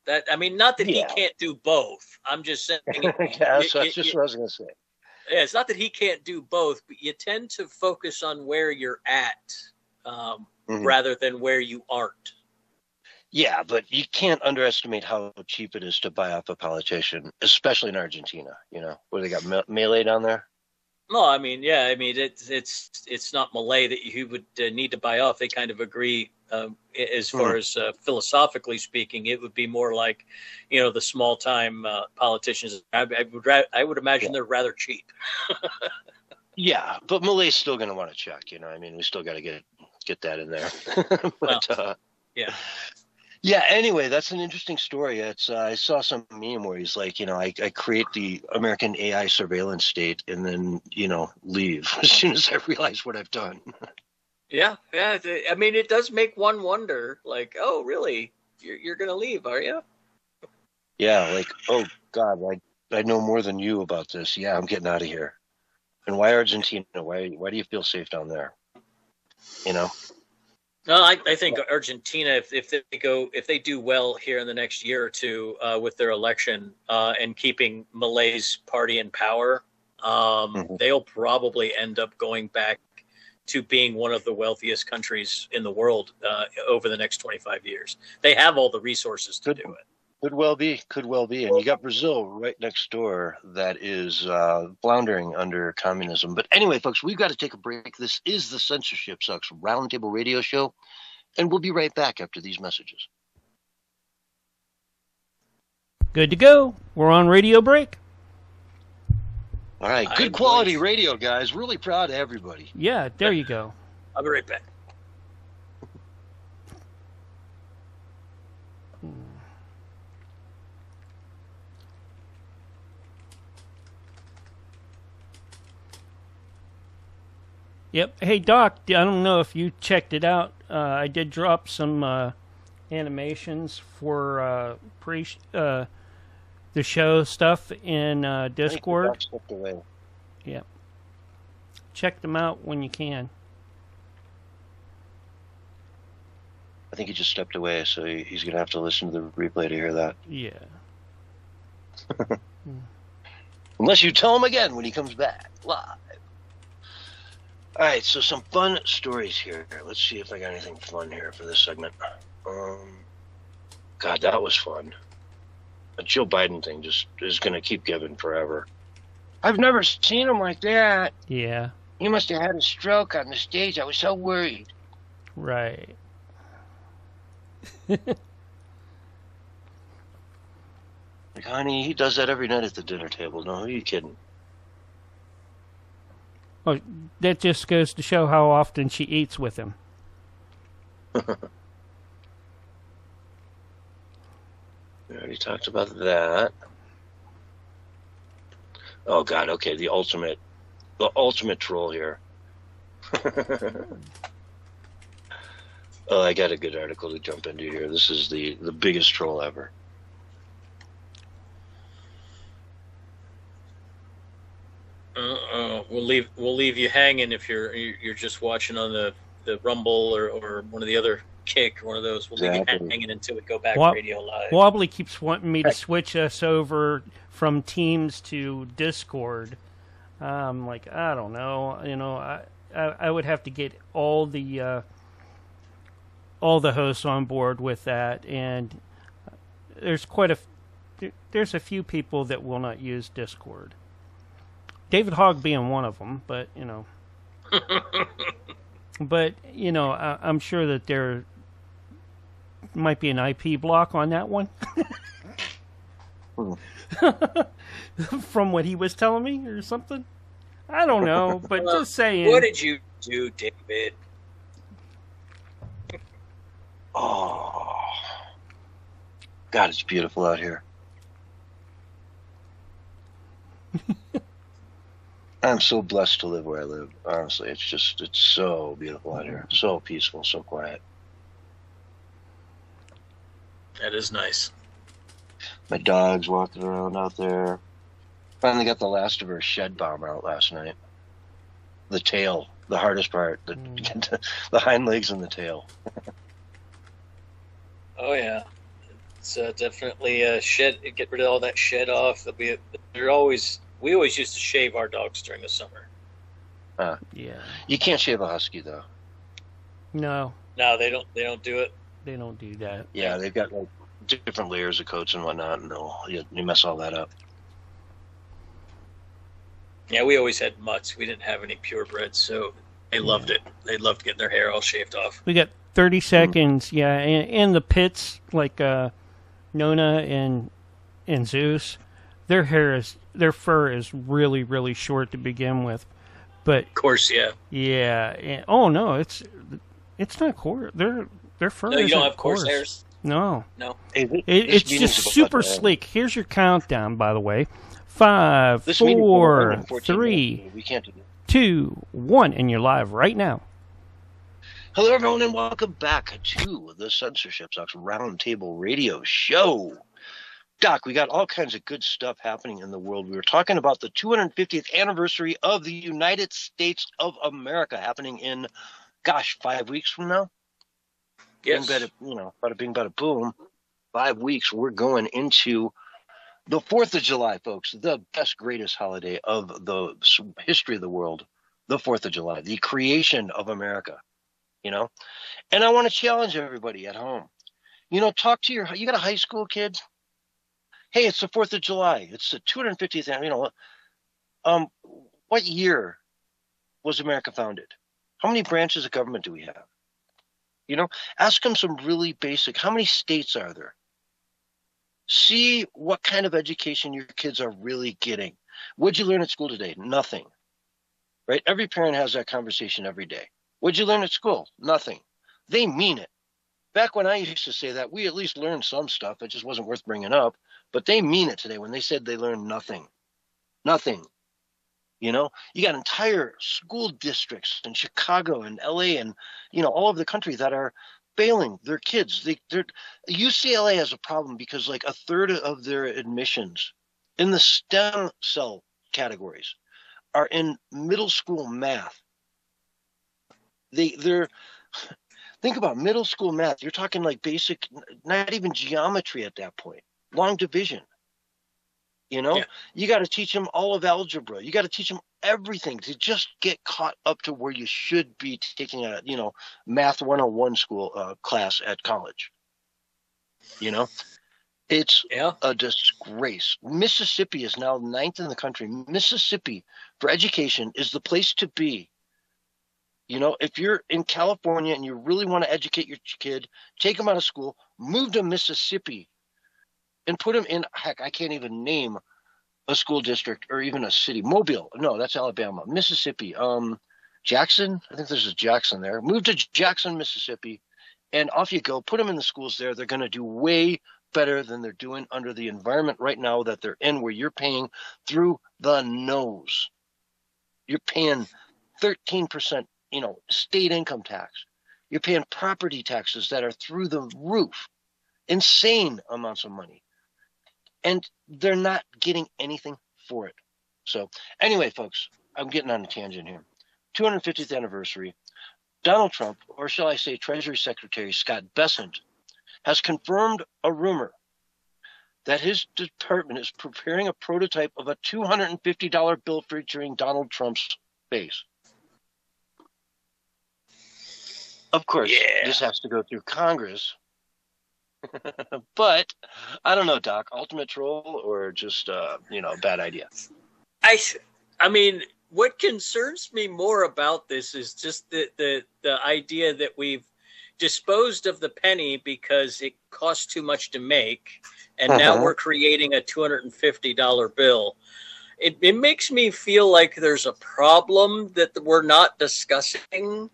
That, I mean, not that he can't do both. I'm just saying. That's just what I was going to say. Yeah, it's not that he can't do both, but you tend to focus on where you're at rather than where you aren't. Yeah, but you can't underestimate how cheap it is to buy off a politician, especially in Argentina. Where they got Malay down there. No, I mean, yeah, I mean it's not Malay that you would need to buy off. They kind of agree as far as philosophically speaking. It would be more like, the small time politicians. I would imagine they're rather cheap. Yeah, but Malay's still going to want to check. I mean, we still got to get that in there. But yeah. Yeah, anyway, that's an interesting story. It's I saw some meme where he's like, I create the American AI surveillance state and then, leave as soon as I realize what I've done. Yeah. I mean, it does make one wonder, like, oh, really? You're going to leave, are you? Yeah, like, oh, God, I know more than you about this. Yeah, I'm getting out of here. And why Argentina? Why do you feel safe down there? No, I think Argentina, if they do well here in the next year or two with their election and keeping Malay's party in power, they'll probably end up going back to being one of the wealthiest countries in the world over the next 25 years. They have all the resources to do it. Could well be. And you got Brazil right next door that is floundering under communism. But anyway, folks, we've got to take a break. This is the Censorship Sucks Roundtable Radio Show, and we'll be right back after these messages. Good to go. We're on radio break. All right, good quality radio, guys. Really proud of everybody. Yeah, there you go. I'll be right back. Yep. Hey, Doc, I don't know if you checked it out. I did drop some animations for the show stuff in Discord. Yep. Check them out when you can. I think he just stepped away, so he's going to have to listen to the replay to hear that. Yeah. Unless you tell him again when he comes back live. All right, so some fun stories here. Let's see if I got anything fun here for this segment. God, that was fun. The Joe Biden thing just is going to keep giving forever. I've never seen him like that. Yeah. He must have had a stroke on the stage. I was so worried. Right. Like, honey, he does that every night at the dinner table. No, who are you kidding? Oh, that just goes to show how often she eats with him. We already talked about that. Oh God, okay, the ultimate troll here. Oh, I got a good article to jump into here. This is the biggest troll ever. We'll leave you hanging if you're just watching on the Rumble or one of the other Kick or one of those. We'll leave you hanging until we go back radio live. Wobbly keeps wanting me to switch us over from Teams to Discord. Like, I don't know. You know, I would have to get all the hosts on board with that, and there's there's a few people that will not use Discord. David Hogg being one of them, but you know, I'm sure that there might be an IP block on that one. From what he was telling me or something. I don't know, but just saying. What did you do, David? Oh, God, it's beautiful out here. I'm so blessed to live where I live. Honestly, it's so beautiful out here. So peaceful, so quiet. That is nice. My dog's walking around out there. Finally got the last of her shed bomb out last night. The tail, the hardest part, the hind legs and the tail. Oh yeah, it's definitely shed. Get rid of all that shed off. We always used to shave our dogs during the summer. Yeah. You can't shave a husky though. No. No, they don't do it. They don't do that. Yeah, they've got like different layers of coats and whatnot, and you mess all that up. Yeah, we always had mutts. We didn't have any purebreds, so they loved it. They loved getting their hair all shaved off. We got 30 seconds, yeah, and the pits, like Nona and Zeus, their fur is really, really short to begin with. But of course, yeah. Yeah. And, oh no, it's not coarse. Their fur. No, you don't have coarse hairs. No. Hey, it's just super sleek. Here's your countdown, by the way. 5, 4, 3, 2, 1, and you're live right now. Hello, everyone, and welcome back to the Censorship Sucks Roundtable Radio Show. Doc, we got all kinds of good stuff happening in the world. We were talking about the 250th anniversary of the United States of America happening in, 5 weeks from now. Yes. Bada bing, bada boom. 5 weeks, we're going into the 4th of July, folks. The best, greatest holiday of the history of the world. The 4th of July, the creation of America. And I want to challenge everybody at home. Talk to you got a high school kid? Hey, it's the 4th of July. It's the 250th anniversary. What year was America founded? How many branches of government do we have? Ask them some really basic, how many states are there? See what kind of education your kids are really getting. What'd you learn at school today? Nothing. Right? Every parent has that conversation every day. What'd you learn at school? Nothing. They mean it. Back when I used to say that, we at least learned some stuff. It just wasn't worth bringing up. But they mean it today when they said they learned nothing. Nothing. You got entire school districts in Chicago and LA and, all over the country that are failing their kids. UCLA has a problem because like a third of their admissions in the STEM cell categories are in middle school math. They're think about middle school math. You're talking like basic, not even geometry at that point. Long division. You got to teach them all of algebra. You got to teach them everything to just get caught up to where you should be taking a, math 101 school class at college. It's a disgrace. Mississippi is now 9th in the country. Mississippi for education is the place to be. If you're in California and you really want to educate your kid, take them out of school, move to Mississippi. And put them in, heck, I can't even name a school district or even a city. Mobile, no, that's Alabama. Mississippi, Jackson, I think there's a Jackson there. Move to Jackson, Mississippi, and off you go. Put them in the schools there. They're going to do way better than they're doing under the environment right now that they're in, where you're paying through the nose. You're paying 13%, state income tax. You're paying property taxes that are through the roof. Insane amounts of money. And they're not getting anything for it. So anyway, folks, I'm getting on a tangent here. 250th anniversary. Donald Trump, or shall I say Treasury Secretary Scott Bessent, has confirmed a rumor that his department is preparing a prototype of a $250 bill featuring Donald Trump's face. Of course, this has to go through Congress. But I don't know, Doc, ultimate troll or just a bad idea? I mean, what concerns me more about this is just the idea that we've disposed of the penny because it costs too much to make, and now we're creating a $250 bill. It makes me feel like there's a problem that we're not discussing.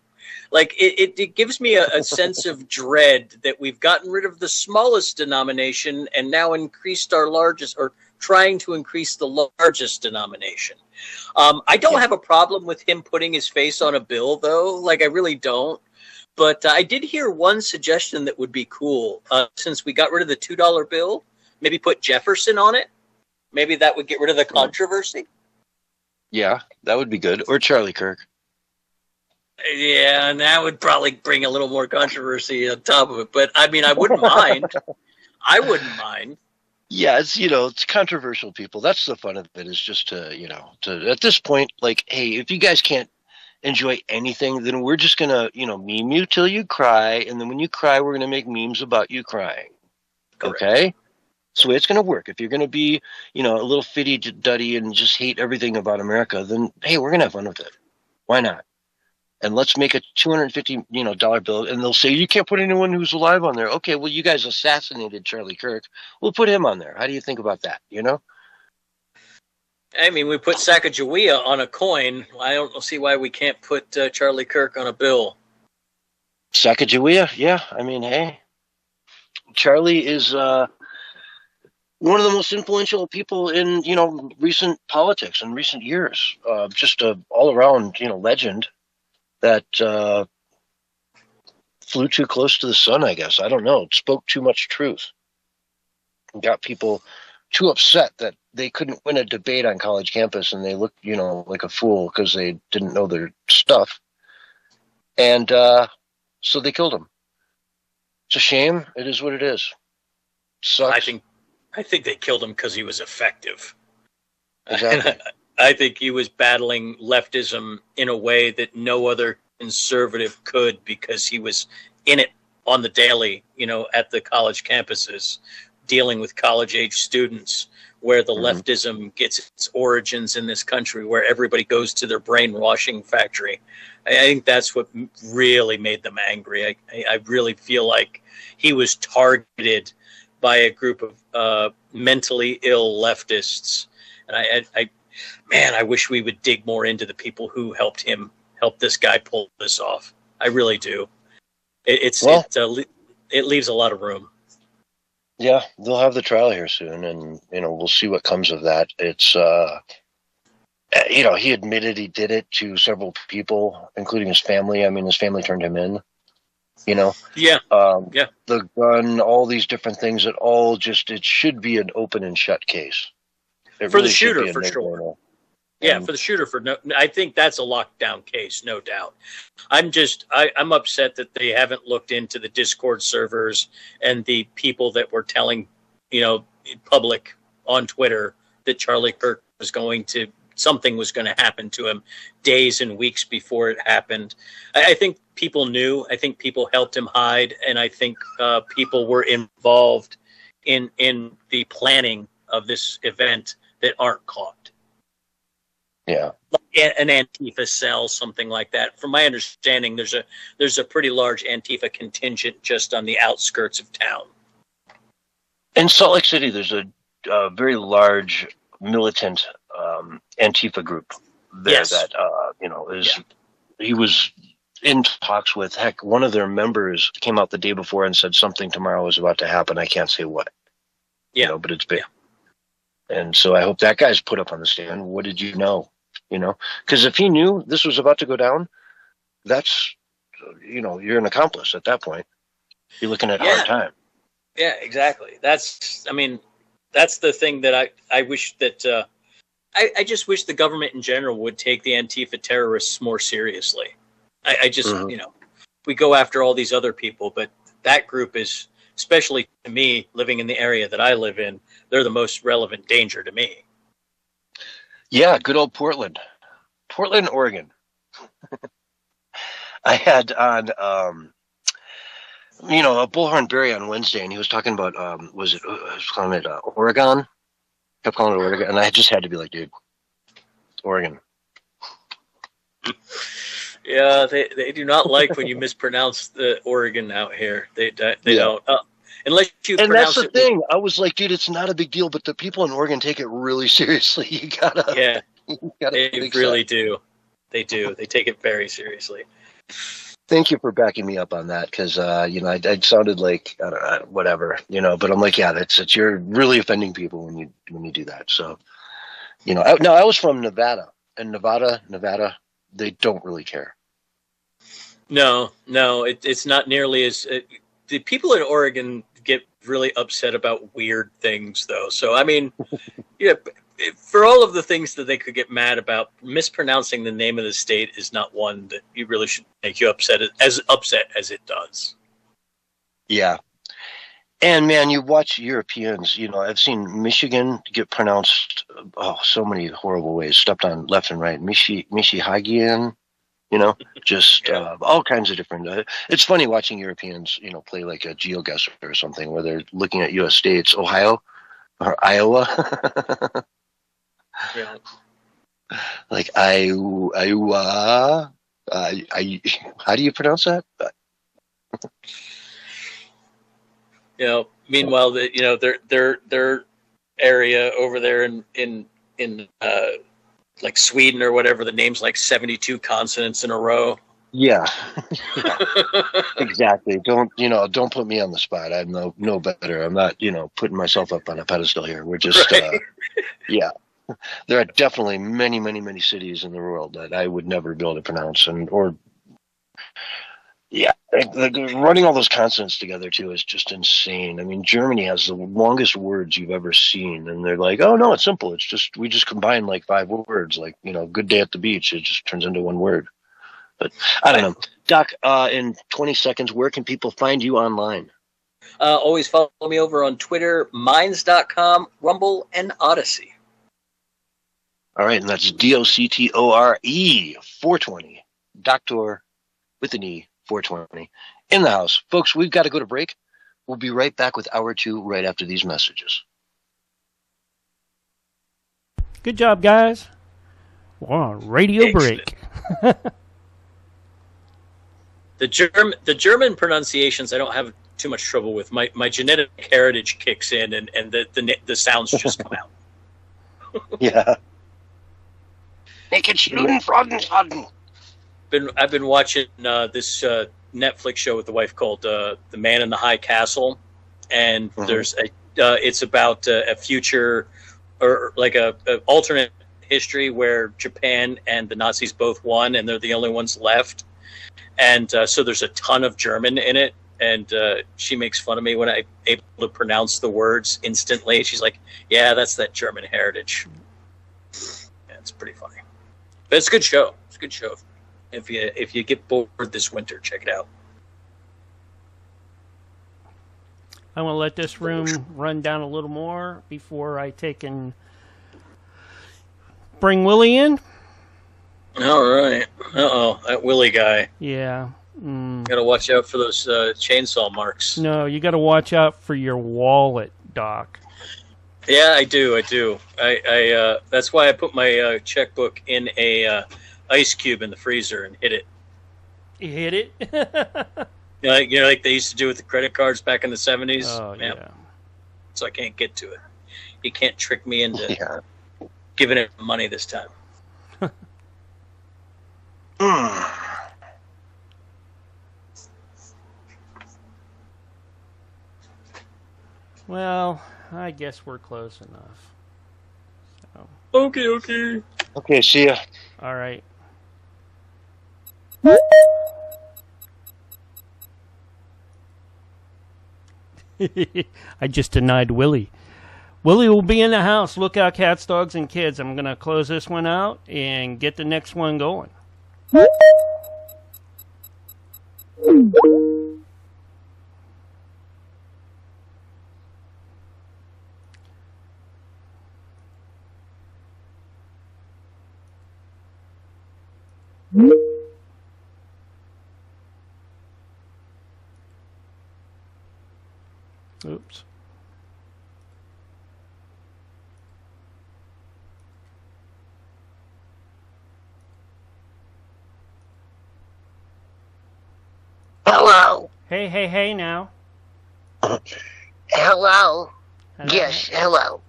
Like it gives me a sense of dread that we've gotten rid of the smallest denomination and now increased our largest, or trying to increase the largest denomination. I don't have a problem with him putting his face on a bill, though. Like, I really don't. But I did hear one suggestion that would be cool. Since we got rid of the $2 bill, maybe put Jefferson on it. Maybe that would get rid of the controversy. Yeah, that would be good. Or Charlie Kirk. Yeah, and that would probably bring a little more controversy on top of it. But I mean, I wouldn't mind. I wouldn't mind. Yeah, it's controversial, people. That's the fun of it, is just to at this point, like, hey, if you guys can't enjoy anything, then we're just gonna, meme you till you cry, and then when you cry, we're gonna make memes about you crying. Correct. Okay? That's the way it's gonna work. If you're gonna be, a little fiddy-duddy and just hate everything about America, then hey, we're gonna have fun with it. Why not? And let's make a $250 dollar bill, and they'll say you can't put anyone who's alive on there. Okay, well, you guys assassinated Charlie Kirk. We'll put him on there. How do you think about that? I mean, we put Sacagawea on a coin. I don't see why we can't put Charlie Kirk on a bill. Sacagawea, yeah. I mean, hey, Charlie is one of the most influential people in recent politics in recent years. Just a all around legend that flew too close to the sun, I guess. I don't know. It spoke too much truth. Got people too upset that they couldn't win a debate on college campus, and they looked, like a fool because they didn't know their stuff. And so they killed him. It's a shame. It is what it is. Sucks. I think they killed him because he was effective. Exactly. I think he was battling leftism in a way that no other conservative could, because he was in it on the daily, at the college campuses, dealing with college-age students, where the leftism gets its origins in this country, where everybody goes to their brainwashing factory. I think that's what really made them angry. I really feel like he was targeted by a group of mentally ill leftists. And I wish we would dig more into the people who helped this guy pull this off. I really do. It leaves a lot of room. Yeah, they'll have the trial here soon, and we'll see what comes of that. It's he admitted he did it to several people, including his family. I mean, his family turned him in. Yeah. The gun, all these different things. It should be an open and shut case. For the shooter, for sure. Yeah, for the shooter, I think that's a lockdown case, no doubt. I'm upset that they haven't looked into the Discord servers and the people that were telling, public on Twitter that Charlie Kirk something was going to happen to him days and weeks before it happened. I think people knew. I think people helped him hide, and I think people were involved in the planning of this event that aren't caught. Yeah, like an Antifa cell, something like that. From my understanding, there's a pretty large Antifa contingent just on the outskirts of town. In Salt Lake City, there's a very large militant Antifa group there that he was in talks with. Heck, one of their members came out the day before and said something tomorrow is about to happen. I can't say what. Yeah, but it's big. Yeah. And so I hope that guy's put up on the stand. What did you know? Because if he knew this was about to go down, that's, you're an accomplice at that point. You're looking at hard time. Yeah, exactly. That's the thing that I wish that I just wish the government in general would take the Antifa terrorists more seriously. I just, we go after all these other people, but that group is, especially to me, living in the area that I live in, they're the most relevant danger to me. Yeah, good old Portland, Oregon. I had on, a Bullhorn Barry on Wednesday, and he was talking about, I was calling it Oregon? Kept calling it Oregon, and I just had to be like, dude, Oregon. Yeah, they do not like when you mispronounce the Oregon out here. They don't. Unless you and pronounce that's the thing. I was like, dude, it's not a big deal, but the people in Oregon take it really seriously. You gotta. Yeah, they really do. They do. They take it very seriously. Thank you for backing me up on that, because I sounded like I don't know, whatever, but I'm like, yeah, that's you're really offending people when you do that. So, I was from Nevada, and Nevada, they don't really care. No, it's not nearly as the people in Oregon get really upset about weird things, though. So, I mean, for all of the things that they could get mad about, mispronouncing the name of the state is not one that you really should make you upset as it does. Yeah. And man, you watch Europeans, I've seen Michigan get pronounced, so many horrible ways, stepped on left and right. Michihagian, all kinds of different. It's funny watching Europeans, play like a GeoGuessr or something, where they're looking at U.S. states, Ohio or Iowa. Yeah. Like Iowa. How do you pronounce that? Meanwhile, their area over there in like Sweden or whatever, the name's like 72 consonants in a row. Yeah. Exactly. Don't put me on the spot. I know better. I'm not, putting myself up on a pedestal here. We're just, right. Yeah. There are definitely many, many, many cities in the world that I would never be able to pronounce, running all those consonants together too is just insane. I mean, Germany has the longest words you've ever seen, and they're like, "Oh no, it's simple. It's just we just combine like 5 words, like good day at the beach. It just turns into one word." But I don't know, Doc. In 20 seconds, where can people find you online? Always follow me over on Twitter, minds.com, Rumble, and Odyssey. All right, and that's DOCTORE 420. Doctor with an E 420 in the house. Folks, we've got to go to break. We'll be right back with hour 2 right after these messages. Good job, guys. We're on radio Excellent. break. The German pronunciations I don't have too much trouble with. My genetic heritage kicks in, and the sounds just come out. Yeah. I've been watching this Netflix show with the wife called The Man in the High Castle, and there's it's about a future or like a alternate history where Japan and the Nazis both won, and they're the only ones left. And so there's a ton of German in it, and she makes fun of me when I'm able to pronounce the words instantly. She's like, "Yeah, that's that German heritage." Yeah, it's pretty funny, but it's a good show. It's a good show. If you get bored this winter, check it out. I'm going to let this room run down a little more before I take and bring Willie in. All right. Uh-oh, that Willie guy. Yeah. Got to watch out for those chainsaw marks. No, you got to watch out for your wallet, Doc. Yeah, I do. I that's why I put my checkbook in a ice cube in the freezer and hid it. You hit it? You know, like they used to do with the credit cards back in the 70s. Oh, yeah. So I can't get to it. You can't trick me into giving it money this time. Well, I guess we're close enough. So. Okay. Okay, see ya. All right. I just denied Willie. Willie will be in the house. Look out, cats, dogs, and kids. I'm going to close this one out and get the next one going. Oops. Hello. Hey now. Hello. Yes, hello.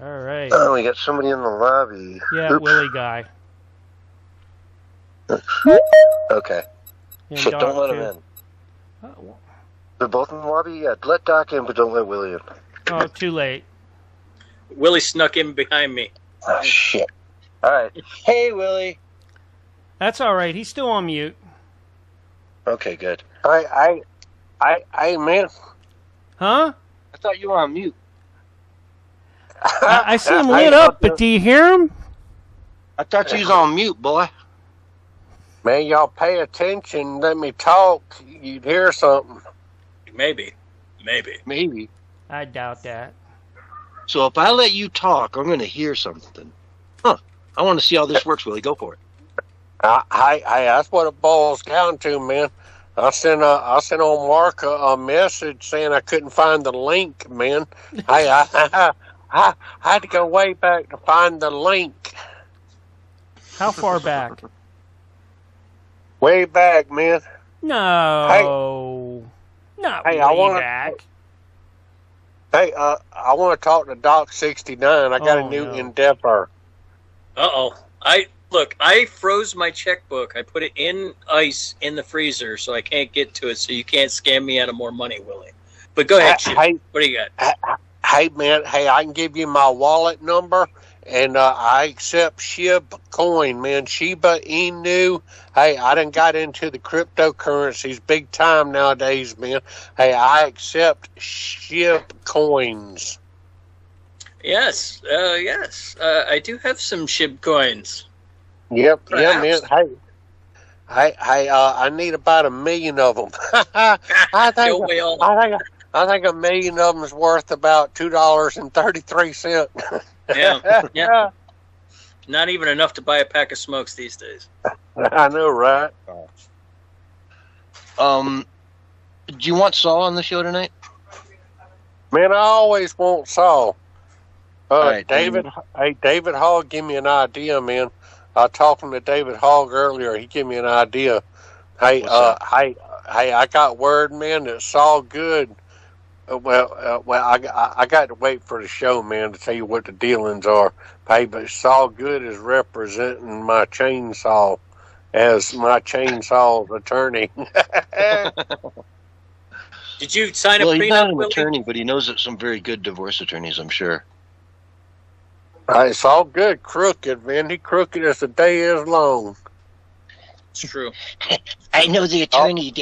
All right. Oh, we got somebody in the lobby. Yeah, Oops. Willie guy. Okay. And Shit, Doc don't let too. him in. Oh, They're both in the lobby? Yeah, let Doc in, but don't let Willie in. oh, too late. Willie snuck in behind me. Oh, shit. All right. Hey, Willie. That's all right. He's still on mute. Okay, good. I man. Huh? I thought you were on mute. I see him lit up, but do you hear him? I thought you was on mute, boy. Man, y'all pay attention. Let me talk. You'd hear something. Maybe. I doubt that. So if I let you talk, I'm going to hear something. Huh. I want to see how this works, Willie. Go for it. That's what it boils down to, man. I sent on Mark a message saying I couldn't find the link, man. I had to go way back to find the link. How far back? Way back, man. No. Not way back. Hey, I want to talk to Doc 69. I got a new endeavor. Uh-oh. I froze my checkbook. I put it in ice in the freezer, so I can't get to it, so you can't scam me out of more money, Willie. But go ahead, Hey, what do you got? Hey, man. Hey, I can give you my wallet number, and I accept SHIB coin, man. Shiba Inu. Hey, I done got into the cryptocurrencies big time nowadays, man. Hey, I accept SHIB coins. Yes, yes. I do have some SHIB coins. Yep, Perhaps. yeah, man. I need about 1 million of them. I think Don't we all? I think 1 million of them is worth about $2.33. Yeah. Not even enough to buy a pack of smokes these days. I know, right? Do you want Saul on the show tonight? Man, I always want Saul. Right, David Hogg, give me an idea, man. I was talking to David Hogg earlier. He gave me an idea. Hey, I got word, man, that Saul Good. I got to wait for the show, man, to tell you what the dealings are. Hey, but Saul Good is representing my chainsaw as my chainsaw's attorney. Did you sign a Well, prenup, he's not an Willie? attorney, but he knows some very good divorce attorneys, I'm sure. It's all good. Crooked, man. He crooked as the day is long. It's true. I know the attorney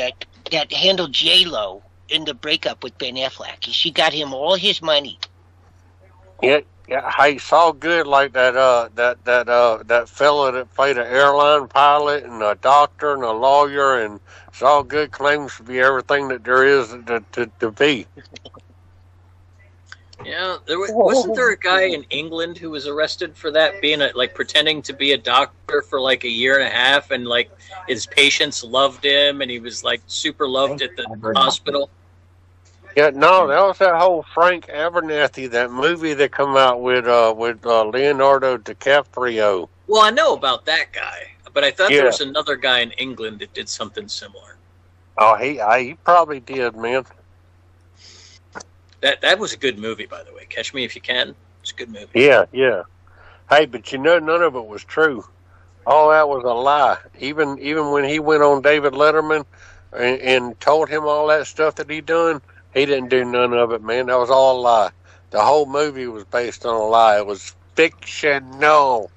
that handled J-Lo in the breakup with Ben Affleck. She got him all his money. Yeah. Hey, it's all good like that fella that played an airline pilot and a doctor and a lawyer, and it's all good. Claims to be everything that there is to be. Yeah, wasn't there a guy in England who was arrested for that, being pretending to be a doctor for like 1.5 years, and like his patients loved him, and he was like super loved at the hospital. Yeah, no, that was that whole Frank Abernathy, that movie that come out with Leonardo DiCaprio. Well, I know about that guy, but I thought there was another guy in England that did something similar. Oh, he probably did, man. That was a good movie, by the way. Catch Me If You Can. It's a good movie. Yeah. Hey, but none of it was true. All that was a lie. Even when he went on David Letterman and told him all that stuff that he done, he didn't do none of it, man. That was all a lie. The whole movie was based on a lie. It was fictional.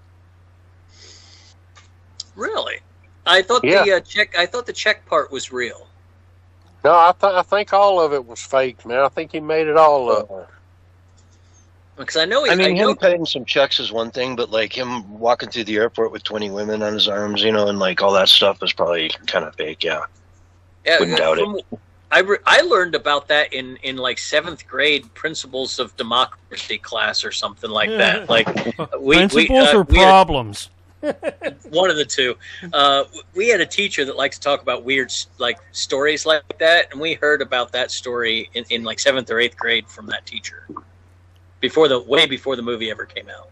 Really? I thought the check part was real. No, I think all of it was fake, man. I think he made it all up. Because I know him paying some checks is one thing, but like him walking through the airport with 20 women on his arms, and like all that stuff is probably kind of fake. Yeah, wouldn't doubt it. I learned about that in like 7th grade Principles of Democracy class or something like that. Like principles or problems. One of the two. We had a teacher that liked to talk about weird stories like that, and we heard about that story in like 7th or 8th grade from that teacher way before the movie ever came out.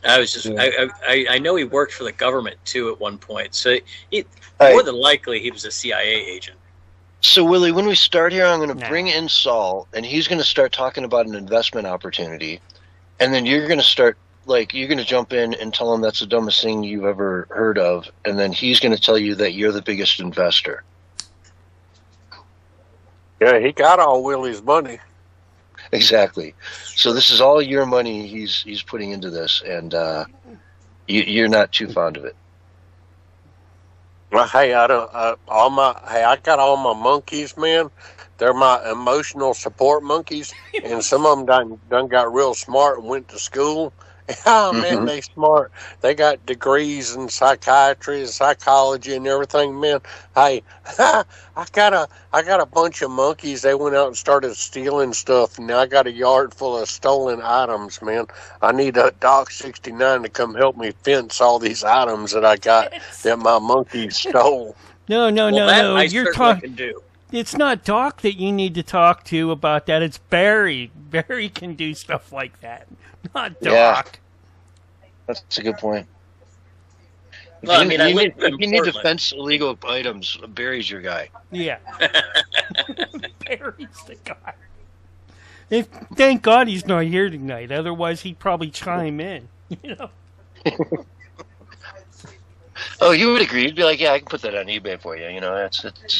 I was just I know he worked for the government too at one point, so more than likely he was a CIA agent. So Willie, when we start here, I'm going to bring in Saul, and he's going to start talking about an investment opportunity. And then you're going to start, you're going to jump in and tell him that's the dumbest thing you've ever heard of. And then he's going to tell you that you're the biggest investor. Yeah, he got all Willie's money. Exactly. So this is all your money he's putting into this, and you're not too fond of it. Well, hey, I got all my monkeys, man. They're my emotional support monkeys, and some of them done got real smart and went to school. Oh, man, they smart. They got degrees in psychiatry and psychology and everything, man. Hey, I got a bunch of monkeys. They went out and started stealing stuff, and now I got a yard full of stolen items, man. I need a Doc 69 to come help me fence all these items that I got that my monkeys stole. No. You're talking. It's not Doc that you need to talk to about that. It's Barry. Barry can do stuff like that. Not Doc. Yeah. That's a good point. Well, if you need to fence illegal items, Barry's your guy. Yeah. Barry's the guy. Thank God he's not here tonight. Otherwise, he'd probably chime in. Oh, you would agree. You'd be like, yeah, I can put that on eBay for you.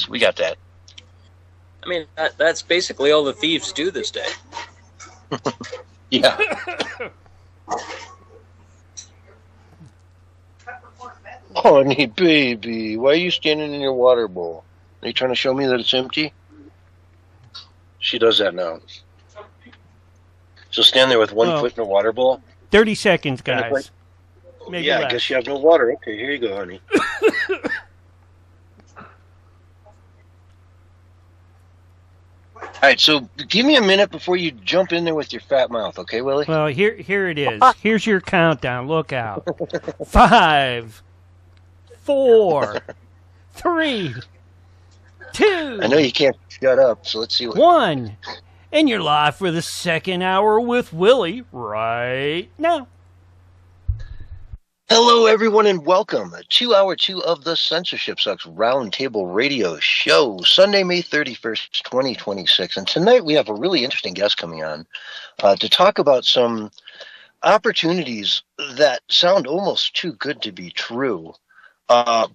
We got that. I mean, that's basically all the thieves do this day. Yeah. Honey, baby, why are you standing in your water bowl? Are you trying to show me that it's empty? She does that now. She'll stand there with one foot in a water bowl. 30 seconds, guys. Maybe yeah, less. I guess you have no water. Okay, here you go, honey. All right, so give me a minute before you jump in there with your fat mouth, okay, Willie? Well, here it is. Here's your countdown. Look out. 5, 4, 3, 2. I know you can't shut up, so let's see what. 1. And you're live for the second hour with Willie right now. Hello, everyone, and welcome to hour 2 of the Censorship Sucks Roundtable Radio Show, Sunday, May 31st, 2026. And tonight we have a really interesting guest coming on to talk about some opportunities that sound almost too good to be true.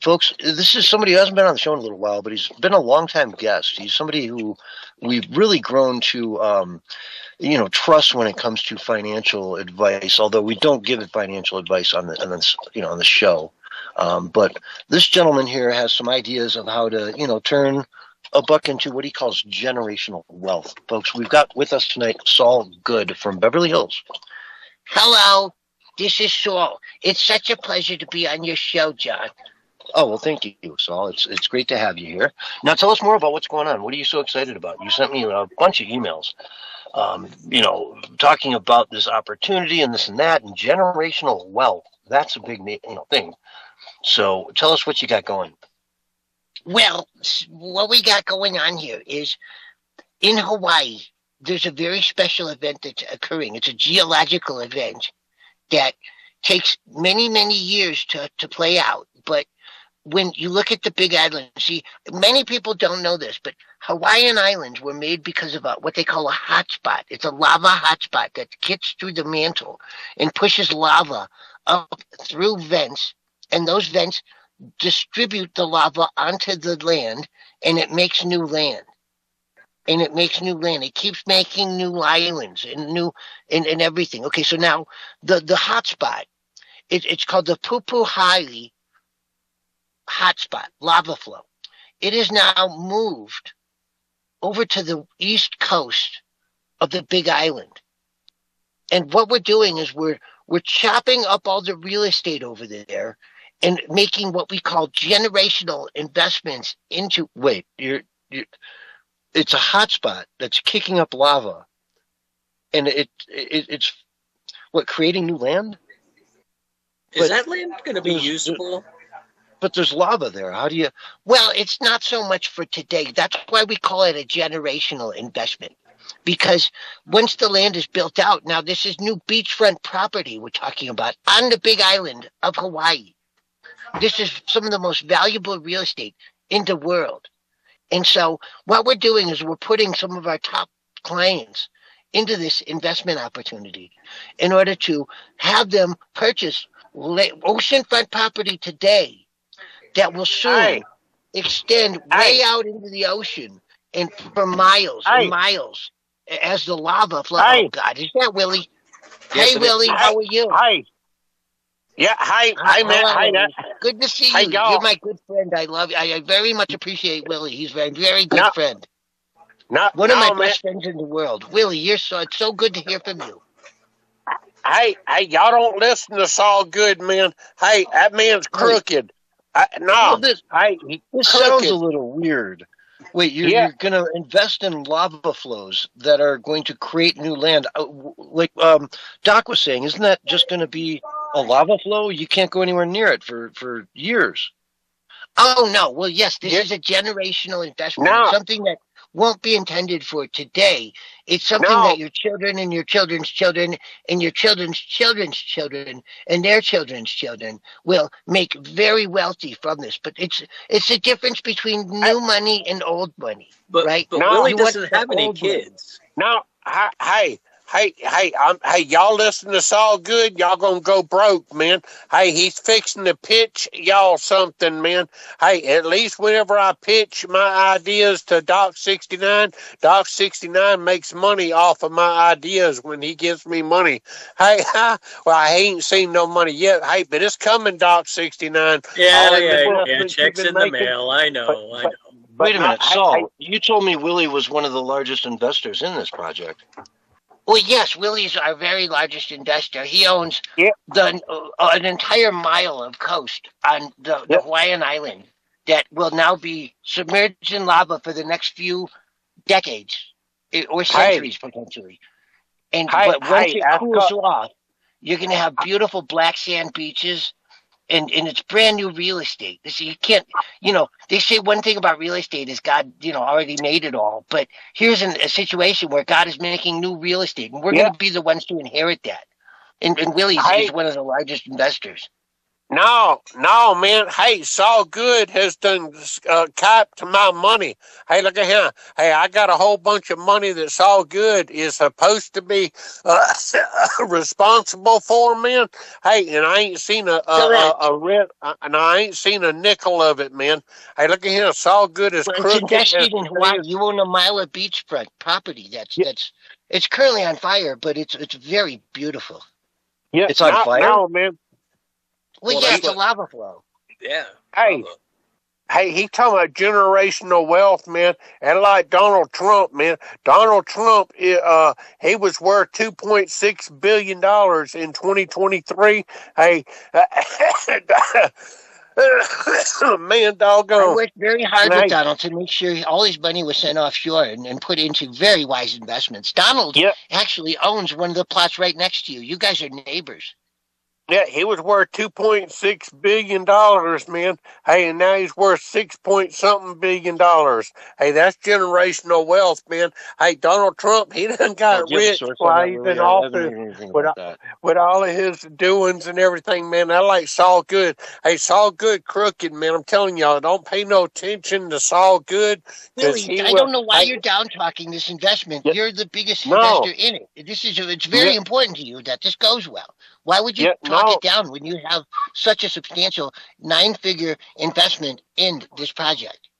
Folks, this is somebody who hasn't been on the show in a little while, but he's been a longtime guest. He's somebody who we've really grown to trust when it comes to financial advice, although we don't give financial advice on the show. But this gentleman here has some ideas of how to, turn a buck into what he calls generational wealth. Folks, we've got with us tonight Saul Good from Beverly Hills. Hello, this is Saul. It's such a pleasure to be on your show, John. Oh, well, thank you, Saul. It's great to have you here. Now, tell us more about what's going on. What are you so excited about? You sent me a bunch of emails. Talking about this opportunity and this and that and generational wealth. That's a big, thing. So tell us what you got going. Well, what we got going on here is in Hawaii, there's a very special event that's occurring. It's a geological event that takes many, many years to play out. But when you look at the Big Island, see, many people don't know this, but Hawaiian Islands were made because of what they call a hotspot. It's a lava hotspot that gets through the mantle and pushes lava up through vents, and those vents distribute the lava onto the land, and it makes new land. It keeps making new islands and everything. Okay, so now the hotspot, it's called the Pupuhai hotspot, lava flow. It is now moved over to the east coast of the Big Island. And what we're doing is we're chopping up all the real estate over there and making what we call generational investments into it's a hotspot that's kicking up lava. And it's creating new land? Is that land going to be usable? But there's lava there. How do you... Well, it's not so much for today. That's why we call it a generational investment. Because once the land is built out, now this is new beachfront property we're talking about on the Big Island of Hawaii. This is some of the most valuable real estate in the world. And so what we're doing is we're putting some of our top clients into this investment opportunity in order to have them purchase oceanfront property today that will soon extend way out into the ocean and for miles and miles as the lava flows. Oh, God. Is that Willie? Yes, hey, Willie. How are you? Hi. Yeah, hi, man. Hi, good to see you. You're my good friend. I love you. I very much appreciate Willie. He's a very good friend. One of my best friends in the world. Willie, it's so good to hear from you. Hey, y'all don't listen to Saul Good, man. Hey, that man's crooked. This sounds a little weird. Wait, you're going to invest in lava flows that are going to create new land. Like Doc was saying, isn't that just going to be a lava flow? You can't go anywhere near it for years. Oh, no. Well, yes, this is a generational investment. It's something that won't be intended for today. It's something that your children and your children's children and your children's children's children and their children's children will make very wealthy from this. But it's the difference between new money and old money, right? But Willie doesn't have any kids. No, Hey, y'all listen to Saul Good, y'all gonna go broke, man. Hey, he's fixing to pitch y'all something, man. Hey, at least whenever I pitch my ideas to Doc 69, Doc 69 makes money off of my ideas when he gives me money. Hey, well, I ain't seen no money yet. Hey, but it's coming, Doc 69. Yeah, checks in the mail. I know. Wait a minute, Saul. I, You told me Willie was one of the largest investors in this project. Well, yes, Willie's our very largest investor. He owns yeah, an entire mile of coast on the Hawaiian island that will now be submerged in lava for the next few decades or centuries potentially. And but once it cools off, you're going to have beautiful black sand beaches. And it's brand new real estate. So you can't, they say one thing about real estate is God, already made it all. But here's a situation where God is making new real estate, and we're going to be the ones to inherit that. And Willie's is one of the largest investors. No, man. Hey, Saul Good has done capped my money. Hey, look at him. Hey, I got a whole bunch of money that Saul Good is supposed to be responsible for, man. Hey, and I ain't seen I ain't seen a nickel of it, man. Hey, look at him. Saul Good is crooked. It's invested in Hawaii. You own a mile of beachfront property. It's currently on fire, but it's very beautiful. Yeah, it's on fire. No, man. Well, yeah, it's a lava flow. Yeah. Hey, he talking about generational wealth, man. And like Donald Trump, man. Donald Trump, he was worth $2.6 billion in 2023. Hey, man, doggone. I worked very hard with Donald to make sure all his money was sent offshore and put into very wise investments. Donald actually owns one of the plots right next to you. You guys are neighbors. Yeah, he was worth $2.6 billion, man. Hey, and now he's worth $6-point-something billion. Hey, that's generational wealth, man. Hey, Donald Trump, he done got rich while he's in office with all of his doings and everything, man. I like Saul Good. Hey, Saul Good crooked, man. I'm telling y'all, don't pay no attention to Saul Good. Really, I don't know why you're down talking this investment. You're the biggest investor in it. It's very important to you that this goes well. Why would you talk it down when you have such a substantial 9-figure investment in this project?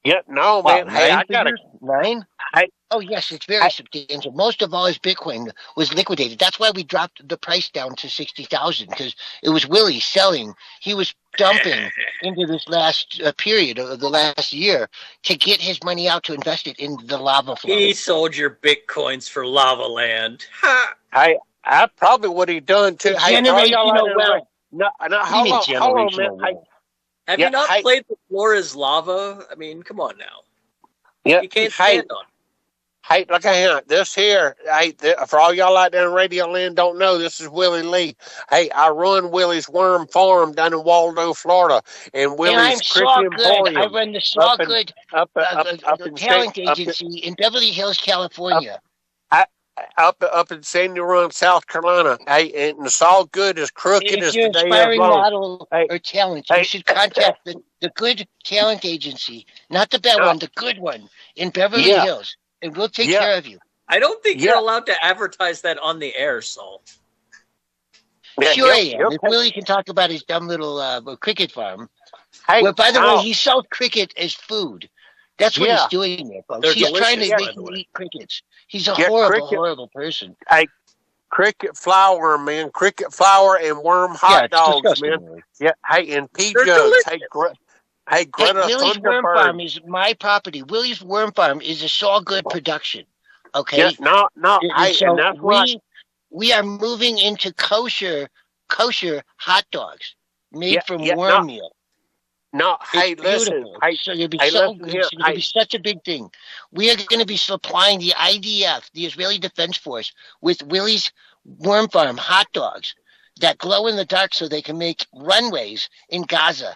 Yeah, no, man. Hey, I got nine. Oh, yes, it's very substantial. Most of all his Bitcoin was liquidated. That's why we dropped the price down to 60,000 because it was Willie selling. He was dumping into this last period of the last year to get his money out to invest it in the lava flow. He sold your Bitcoins for lava land. I probably would have done too. Generational wealth. No, hold on, man. Have you not played The Floor is Lava? I mean, come on now. Yeah, you can't stand on. Hey, look at him. This here, for all y'all out there in Radio Land don't know, this is Willie Lee. Hey, I run Willie's Worm Farm down in Waldo, Florida, and Willie's Cricket Emporium. I run the Saw Good talent agency in Beverly Hills, California. Up in Sandy Run, South Carolina. Hey, and it's all good as crooked as the day of aspiring model or talent, you should contact the good talent agency, not the bad one, the good one in Beverly Hills, and we'll take care of you. I don't think you're allowed to advertise that on the air, Saul. Sure I am. If Willie can talk about his dumb little cricket farm. Well, by the way, he sells cricket as food. That's what he's doing there, folks. He's trying to make you eat crickets. He's a horrible person. Hey, cricket flour, man. Cricket flour and worm hot dogs, man. Yeah, hey, and pea jugs. Hey, Greta Willie's Worm Farm is my property. Willie's Worm Farm is a Saw Good production. Okay? Yeah, no. Hey, so and that's why we are moving into kosher hot dogs made from worm meal. No, hey, listen. So you'll be so good. It's going to be such a big thing. We are going to be supplying the IDF, the Israeli Defense Force, with Willie's Worm Farm hot dogs that glow in the dark so they can make runways in Gaza.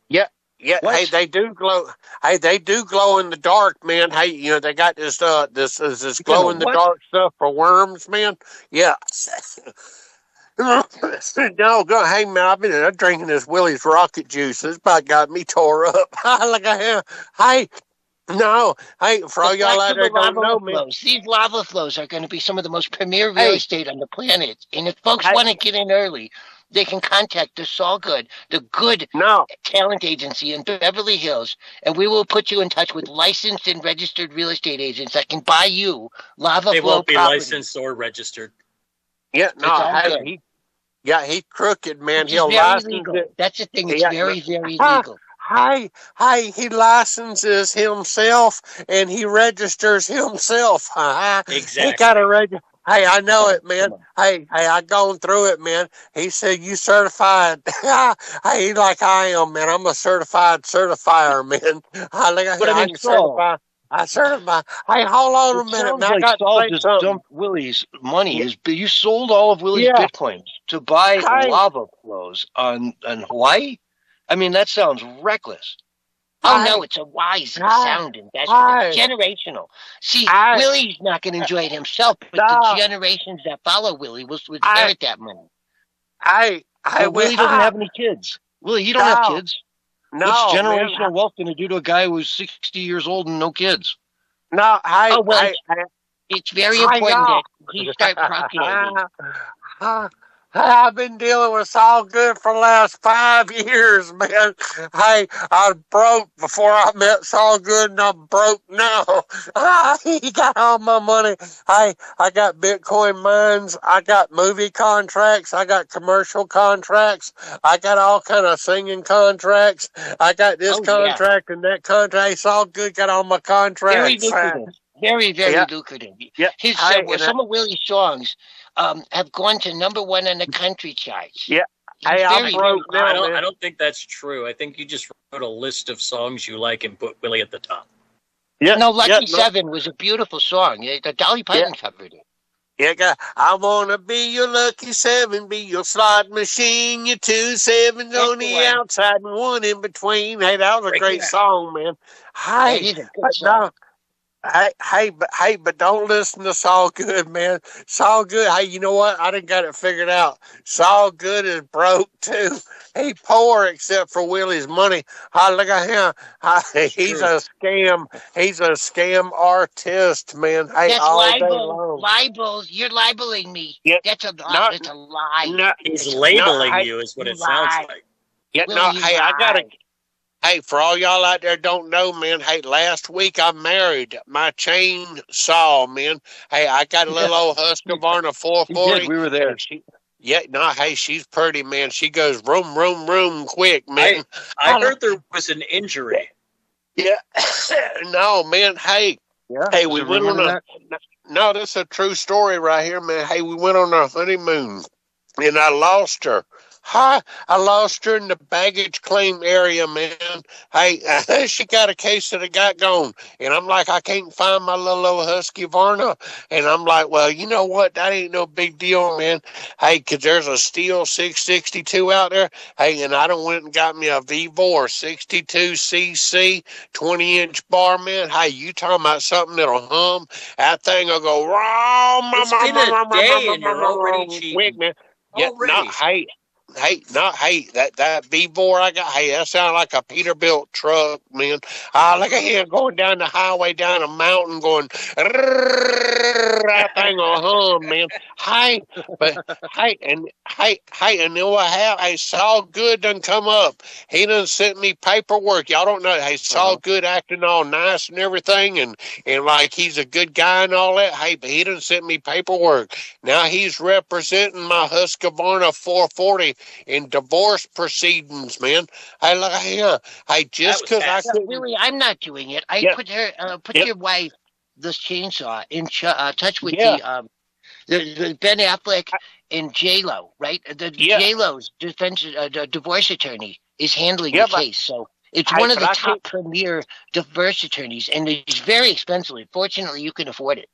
Yeah. Hey, they do glow. Hey, they do glow in the dark, man. Hey, they got this glow in the dark stuff for worms, man. Yeah. No, go. Hey, man, I've been drinking this Willie's Rocket Juice. This about got me tore up. Look at him. Hey, no. Hey, for all y'all out there don't know me. These lava flows are going to be some of the most premier real estate on the planet. And if folks want to get in early, they can contact the Saw Good, the good talent agency in Beverly Hills, and we will put you in touch with licensed and registered real estate agents that can buy you lava flow property. They won't be licensed or registered. Yeah, he's crooked, man. He'll license it. That's the thing. It's very, very legal. he licenses himself and he registers himself. Exactly. He got to register. Hey, I know it, man. Hey, I gone through it, man. He said, you certified. Hey, like I am, man. I'm a certified certifier, man. But I I mean, can Saul, certify. I certify. Hey, hold on a it minute, sounds man. I like got to Saul say just something. dumped Willie's money. You sold all of Willie's Yeah. bitcoins to buy Hey. lava flows on Hawaii? I mean, that sounds reckless. Oh, no, it's a wise and sound investment. It's generational. See, Willie's not going to enjoy it himself, but the generations that follow Willie will inherit that money. But Willie doesn't have any kids. Willie, you don't have kids. No, what's generational wealth going to do to a guy who's 60 years old and no kids? No, it's very important that he start procreating. I've been dealing with Saul Good for the last 5 years, man. Hey, I was broke before I met Saul Good, and I'm broke now. He got all my money. Hey, I got Bitcoin mines. I got movie contracts. I got commercial contracts. I got all kind of singing contracts. I got this contract and that contract. Saul Good got all my contracts. Very lucrative. Very, very lucrative. Yeah. Some of Willie's songs have gone to #1 on the country charts. Yeah. I'm broke now, I don't think that's true. I think you just wrote a list of songs you like and put Willie at the top. Yeah. No, Lucky Seven was a beautiful song. The Dolly Parton covered it. Yeah, I wanna be your lucky 7, be your slot machine, your 2 sevens on the outside and 1 in between. Hey, that was a great song, man. Hey, it is a good song. But don't listen to Saul Good, man. Saul Good, hey, you know what? I done got it figured out. Saul Good is broke too. He poor except for Willie's money. Look at him. He's a scam. He's a scam artist, man. Hey, that's all libel. Day long. Libels. You're libeling me. Yeah, that's a lie. He's labeling you is what it sounds like. Yeah, I gotta. Hey, for all y'all out there don't know, man, hey, last week I married my chainsaw, man. Hey, I got a little old Husqvarna 440. We were there. She's pretty, man. She goes room, room, room quick, man. I heard there was an injury. Yeah. No, man, hey. Yeah. Hey, we went on a... No, this is a true story right here, man. Hey, we went on our honeymoon, and I lost her. I lost her in the baggage claim area, man. Hey, she got a case that I got gone. And I'm like, I can't find my little old Husqvarna. And I'm like, well, you know what? That ain't no big deal, man. Hey, because there's a Steel 662 out there. Hey, and I done went and got me a V4 62cc 20-inch bar, man. Hey, you talking about something that'll hum? That thing will go, it's been a day and you're already cheating. Quick, man. Yeah, that V4 I got, hey, that sounds like a Peterbilt truck, man. Look at him going down the highway, down a mountain, going, that thing will hum, man. And then what happened? Hey, Saul Good done come up. He done sent me paperwork. Y'all don't know. Hey, Saul Good acting all nice and everything, and like he's a good guy and all that. Hey, but he done sent me paperwork. Now he's representing my Husqvarna 440 in divorce proceedings, man. Hey, look at him. Hey, just because I couldn't... Really, I'm not doing it. Put your wife, this chainsaw, in touch with the Ben Affleck and J-Lo, right? The J-Lo's divorce attorney is handling the case. So it's one of the top premier divorce attorneys, and it's very expensive. Fortunately, you can afford it.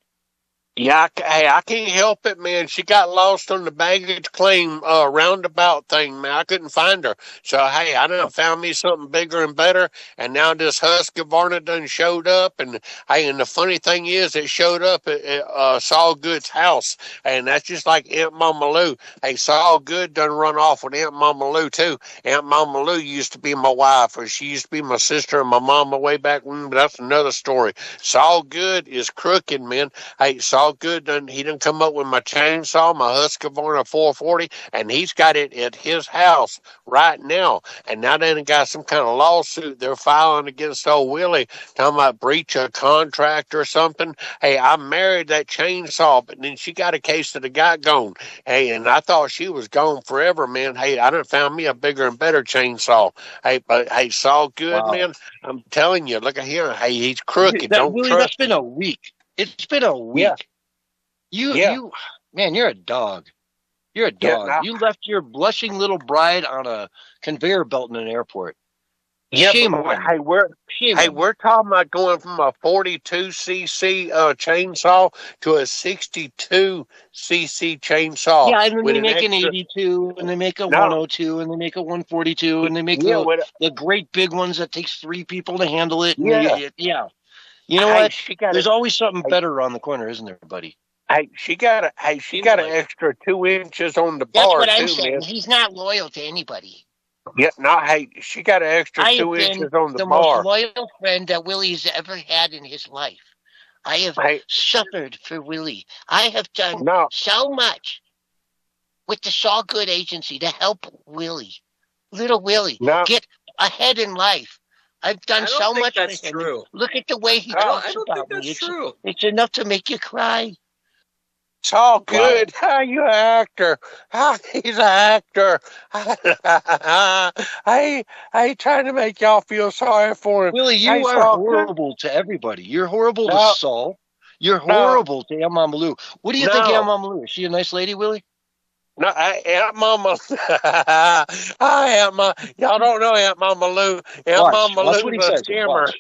Yeah, I can't help it, man. She got lost on the baggage claim roundabout thing, man. I couldn't find her. So, hey, I done found me something bigger and better, and now this Husqvarna done showed up, and hey, and the funny thing is, it showed up at Saul Good's house, and that's just like Aunt Mama Lou. Hey, Saul Good done run off with Aunt Mama Lou, too. Aunt Mama Lou used to be my wife, or she used to be my sister and my mama way back when, but that's another story. Saul Good is crooked, man. Hey, Saul all good. He done come up with my chainsaw, my Husqvarna 440, and he's got it at his house right now. And now they done got some kind of lawsuit they're filing against old Willie, talking about breach of contract or something. Hey, I married that chainsaw, but then she got a case of the guy gone. Hey, and I thought she was gone forever, man. Hey, I done found me a bigger and better chainsaw. Hey, but hey, Saul good, Wow. man. I'm telling you, look at him. Hey, he's crooked. Don't Willie, trust that's been him. a week. It's been a week. Yeah. Man, you're a dog. You're a Yeah, dog. now- You left your blushing little bride on a conveyor belt in an airport. Yeah, Shame but on you. Shame on you. we're talking about going from a 42cc chainsaw to a 62cc chainsaw. Yeah, and then with they an make an extra- 82, and they make a No. 102, and they make a 142, and they make Yeah, with the great big ones that takes 3 people to handle it. And Yeah. yeah. You know Hey, what? she got There's a- always something hey. better around the corner, isn't there, buddy? Hey, she got an like extra 2 inches on the That's bar what I'm too, saying. man. He's not loyal to anybody. Yeah, no, hey, she got an extra I 2 have been inches on the the bar. most loyal friend that Willie's ever had in his life. I have Hey, suffered for Willie. I have done no, so much with the Saw Good Agency to help Willie, little Willie, no, get ahead in life. I've I done don't so think much that's for him. true. Look at the way he I talks don't think about that's me. true. It's enough to make you cry. it's all good. You an actor. He's an actor. I ain't trying to make y'all feel sorry for him. Willie, Hey, you are Saul, horrible to everybody. You're horrible to No. Saul. You're No. horrible to Aunt Mama Lou. What do you think of No. Aunt Mama Lou? Is she a nice lady, Willie? No, Aunt Mama. Y'all don't know Aunt Mama Lou. Aunt Mama Watch Lou's what he a says. scammer.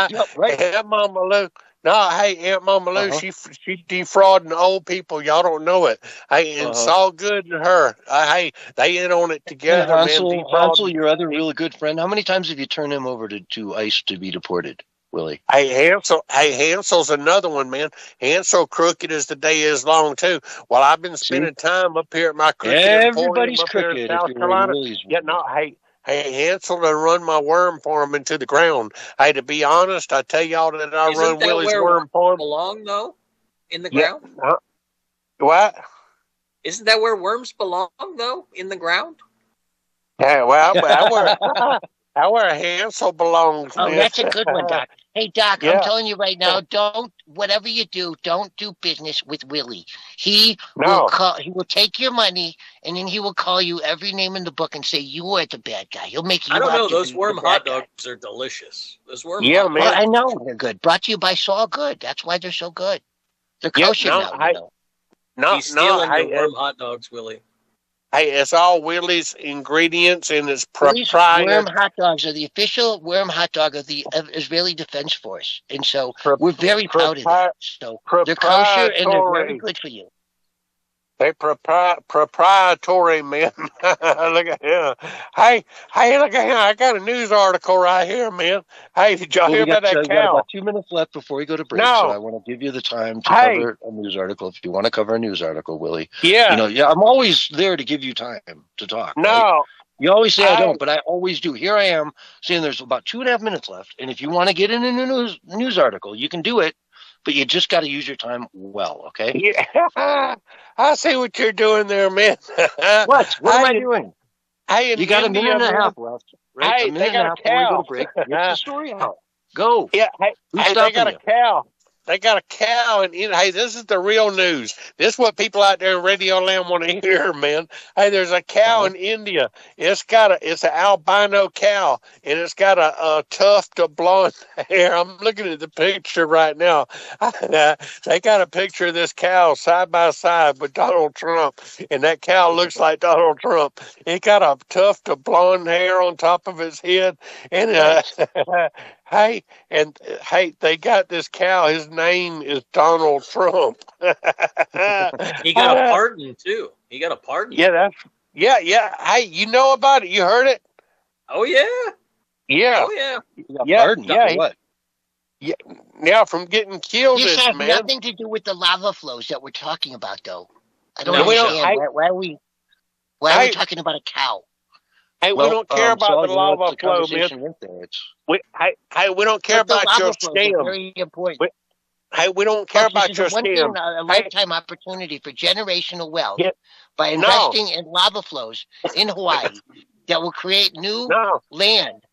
Yep, right. Aunt Mama Lou. No, hey, Aunt Mama Lou, Uh-huh. she defrauding old people. Y'all don't know it. Hey, and it's all good to her. Hey, they in on it And together, man. Hansel, Defrauding. your other really good friend, how many times have you turned him over to ICE to be deported, Willie? Hey, Hansel's another one, man. Hansel crooked as the day is long, too. While I've been spending time up here at my crooked Everybody's emporium up here in crooked if South you're in Carolina. Willie's Yeah, no, hey, Hansel done run my worm farm into the ground. Hey, to be honest, I tell y'all that I Isn't run that Willie's where worm farm. belong though? In the Yeah. ground? What? Isn't that where worms belong though? In the ground? Yeah, well, I where Hansel belongs, Oh, man. that's a good one, Doc. Hey, Doc, Yeah. I'm telling you right now, whatever you do, don't do business with Willie. He No. will take your money, and then he will call you every name in the book and say you are the bad guy. He'll make you I don't out know. to Those be worm the bad hot guy. dogs are delicious. Those worm Yeah, hot man. Well, I know they're good. Brought to you by Saw Good. That's why they're so good. They're kosher now, you know. No, He's stealing no, your worm hot dogs, Willie. Hey, it's all Willie's ingredients and it's Willie's proprietary. worm hot dogs are the official worm hot dog of the Israeli Defense Force. And so we're very proud of that. So they're kosher and they're very good for you. They proprietary, man. Look at him. Hey, look at him. I got a news article right here, man. Hey, did y'all hear about that We got cow? about 2 minutes left before we go to break, No. so I want to give you the time to Hey. cover a news article if you want to cover a news article, Willie. Yeah. I'm always there to give you time to talk. No. Right? You always say I Hey. don't, but I always do. Here I am saying there's about 2.5 minutes left, and if you want to get in a news article, you can do it, but you just got to use your time well, okay? Yeah. I see what you're doing there, man. What? What am I doing? Hey, You got a minute and a man. half left, right? Hey, a minute they and a got half a before we go cow. to break. Get the story out. Go. Yeah, hey, Who's they stopping got you? a cow. They got a cow, and hey, this is the real news. This is what people out there in Radio Land want to hear, man. Hey, there's a cow in India. It's an albino cow, and it's got a tuft of blonde hair. I'm looking at the picture right now. They got a picture of this cow side by side with Donald Trump, and that cow looks like Donald Trump. It got a tuft of blonde hair on top of its head, and Hey, they got this cow. His name is Donald Trump. He got a pardon too. He got a pardon. Yeah, Hey, you know about it? You heard it? Oh yeah. Yeah. Oh yeah. Pardon? For what? Yeah. Now from getting killed, This has man. nothing to do with the lava flows that we're talking about, though. I don't No, we don't- understand. Why are we talking about a cow? Hey, we don't care about the lava flow, man. Went there. We don't care But the about your lava flows are scam. very important. Hey, we don't care Folks, about this your is a scam. a lifetime opportunity for generational wealth Yeah. by investing in lava flows in Hawaii that will create new land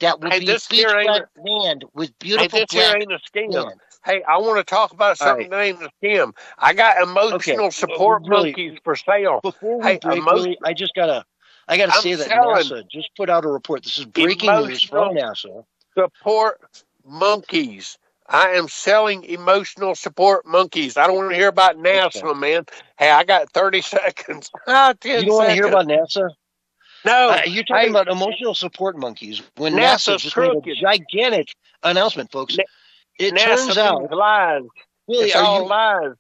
that will be this here beachfront land with beautiful this here black ain't a scam. sand. Hey, I want to talk about something that ain't a scam. I got emotional support Willie, monkeys for sale. Before we break, Willie, I gotta I'm say that selling NASA just put out a report. This is breaking news from NASA. Support monkeys. I am selling emotional support monkeys. I don't want to hear about NASA, man. Hey, I got 30 seconds. 10 You don't want to hear about NASA? No. You're talking about emotional support monkeys when NASA NASA's just crooked. made a gigantic announcement, folks. It NASA turns out, lies. Willie, It's all lies.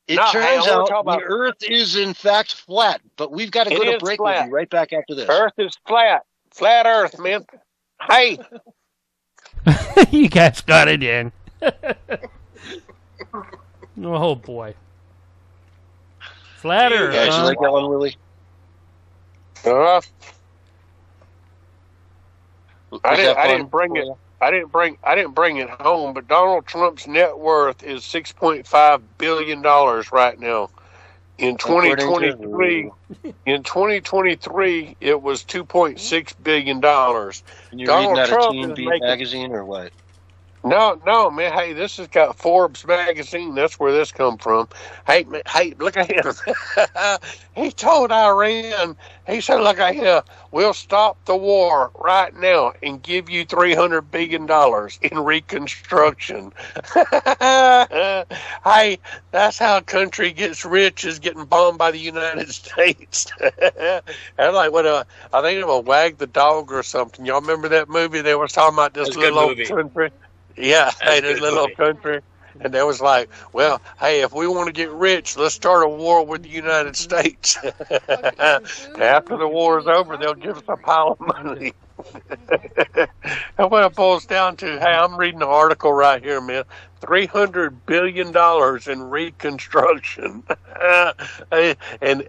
It No, hey, I turns wanna out talk about- the Earth is in fact flat, but we've got to go It to is break. flat. We'll be right back after this. Earth is flat. Flat Earth, man. Hey. You guys got it in. Oh boy. Flat Earth. Yeah, you like that one, Willie? I didn't bring it. I didn't bring it home, but Donald Trump's net worth is $6.5 billion right now. In 2023, it was $2.6 billion. You're Donald reading out Trump of Teen is Beat making- magazine or what? No, man. Hey, this has got Forbes magazine. That's where this come from. Hey, man, hey, look at him. He told Iran, he said, look at him, we'll stop the war right now and give you $300 billion in reconstruction. Hey, that's how a country gets rich, is getting bombed by the United States. And like, I think it was Wag the Dog or something. Y'all remember that movie? They were talking about this little old country. Yeah, hey, this little country. And they was like, well, hey, if we want to get rich, let's start a war with the United States. After the war is over, they'll give us a pile of money. And what it boils down to, hey, I'm reading an article right here, man. $300 billion in reconstruction. and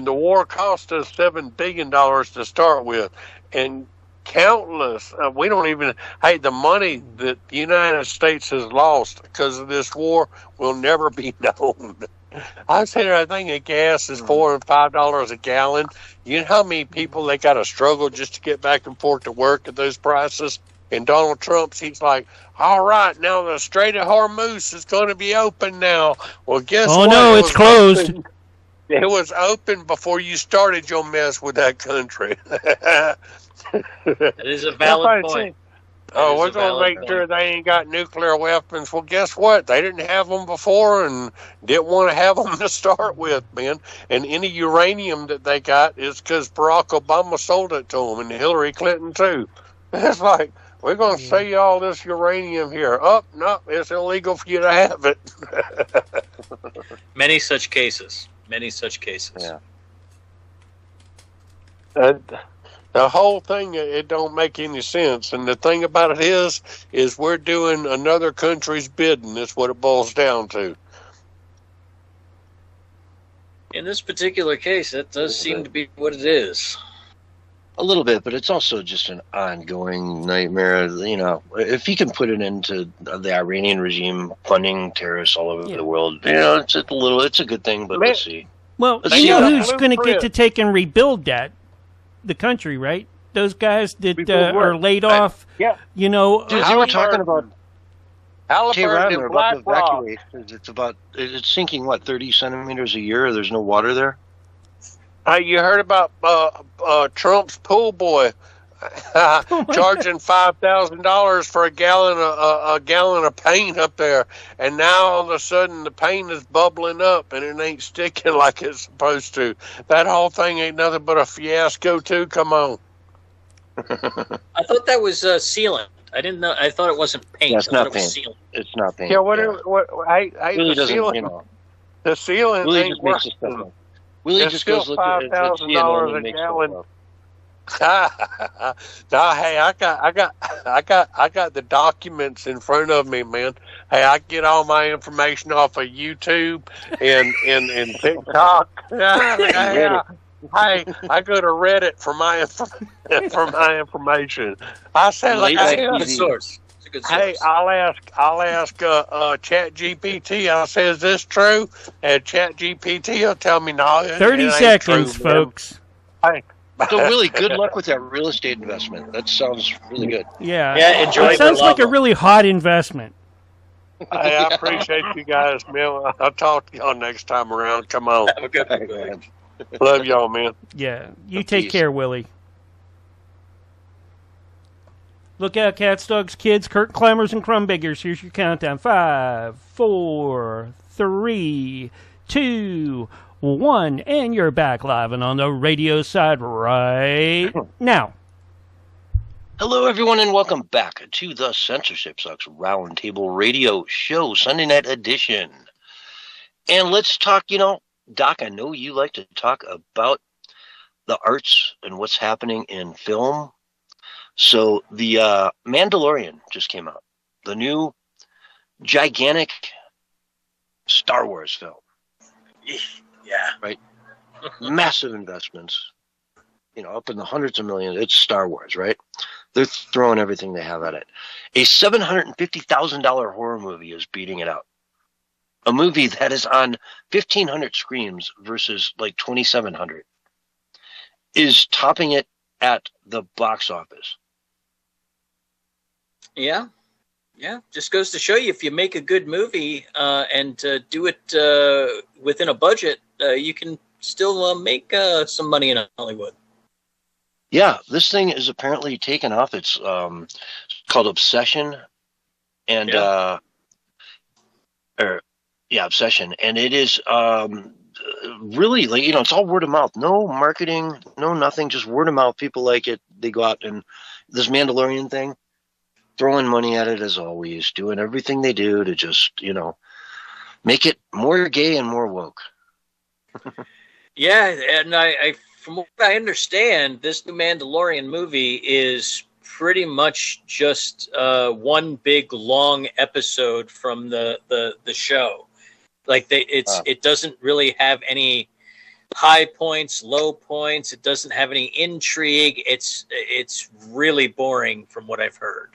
the war cost us $7 billion to start with. And countless, we don't even, hey, the money that the United States has lost because of this war will never be known. I said, I think that gas is $4 and $5 a gallon. You know how many people they got to struggle just to get back and forth to work at those prices? And Donald Trump's, he's like, all right, now the Strait of Hormuz is going to be open now. Well, guess what? Oh, no, it's closed. Open. It was open before you started your mess with that country. That is a valid point. Oh, we're going to make sure they ain't got nuclear weapons. Well, guess what? They didn't have them before and didn't want to have them to start with, man. And any uranium that they got is because Barack Obama sold it to them, and Hillary Clinton, too. It's like, we're going to sell you all this uranium here. Oh, no, it's illegal for you to have it. Many such cases. Yeah. The whole thing, it don't make any sense. And the thing about it is we're doing another country's bidding. That's what it boils down to. In this particular case, that does seem to be what it is. A little bit, but it's also just an ongoing nightmare. You know, if he can put an end to the Iranian regime funding terrorists all over the world, you know, it's a good thing. But let's see. Well, Let's you see know how who's that- going to get to take and rebuild the country, right? Those guys that are laid off. Yeah. You know, Dude, they were talking about Halliburton Tehran. and They're about to BlackRock. evacuate because it's sinking 30 centimeters a year. There's no water there. You heard about Trump's pool boy charging $5,000 for a gallon of paint up there, and now all of a sudden the paint is bubbling up and it ain't sticking like it's supposed to. That whole thing ain't nothing but a fiasco too. Come on. I thought that was sealant. I didn't know. I thought it wasn't paint. Yeah, it's I thought not it was paint. sealant. It's not paint. Yeah, hey, Really the doesn't, ceiling, you know. the ceiling Willie ain't just makes this working. stuff up. Willie It's just still goes look at $5,000 a gallon. No, hey, I got the documents in front of me, man. Hey, I get all my information off of YouTube and TikTok. Hey, I go to Reddit for my information. I said, like, It's a good source. It's a good Hey, source. I'll ask ChatGPT. I'll say, is this true? And ChatGPT will tell me, no, it 30 ain't seconds, true, man. folks. Hey. So really, good luck with that real estate investment. That sounds really good. Yeah. Yeah, enjoy It it sounds or like love a really hot investment. Hey, I appreciate you guys, man. I'll talk to y'all next time around. Come on. Have a good one, Billy. Love y'all, man. Yeah. You Peace. take care, Willie. Look out, cats, dogs, kids, curtain climbers, and crumbiggers. Here's your countdown. 5, 4, 3, 2, 1. And you're back live and on the radio side right now. Hello, everyone, and welcome back to the Censorship Sucks Roundtable Radio Show, Sunday Night Edition. And let's talk, Doc, I know you like to talk about the arts and what's happening in film. So the Mandalorian just came out, the new gigantic Star Wars film. Yeah. Right? Massive investments, up in the hundreds of millions. It's Star Wars, right? They're throwing everything they have at it. A $750,000 horror movie is beating it out. A movie that is on 1,500 screens versus like 2,700 is topping it at the box office. Yeah. Just goes to show you, if you make a good movie and do it within a budget, you can still make some money in Hollywood. Yeah, this thing is apparently taken off. It's called Obsession, and Obsession, and it is really it's all word of mouth. No marketing, no nothing, just word of mouth. People like it. They go out and this Mandalorian thing, throwing money at it as always, doing everything they do to just make it more gay and more woke. Yeah, and I from what I understand, this new Mandalorian movie is pretty much just one big long episode from the show. Like it doesn't really have any high points, low points. It doesn't have any intrigue. It's really boring from what I've heard.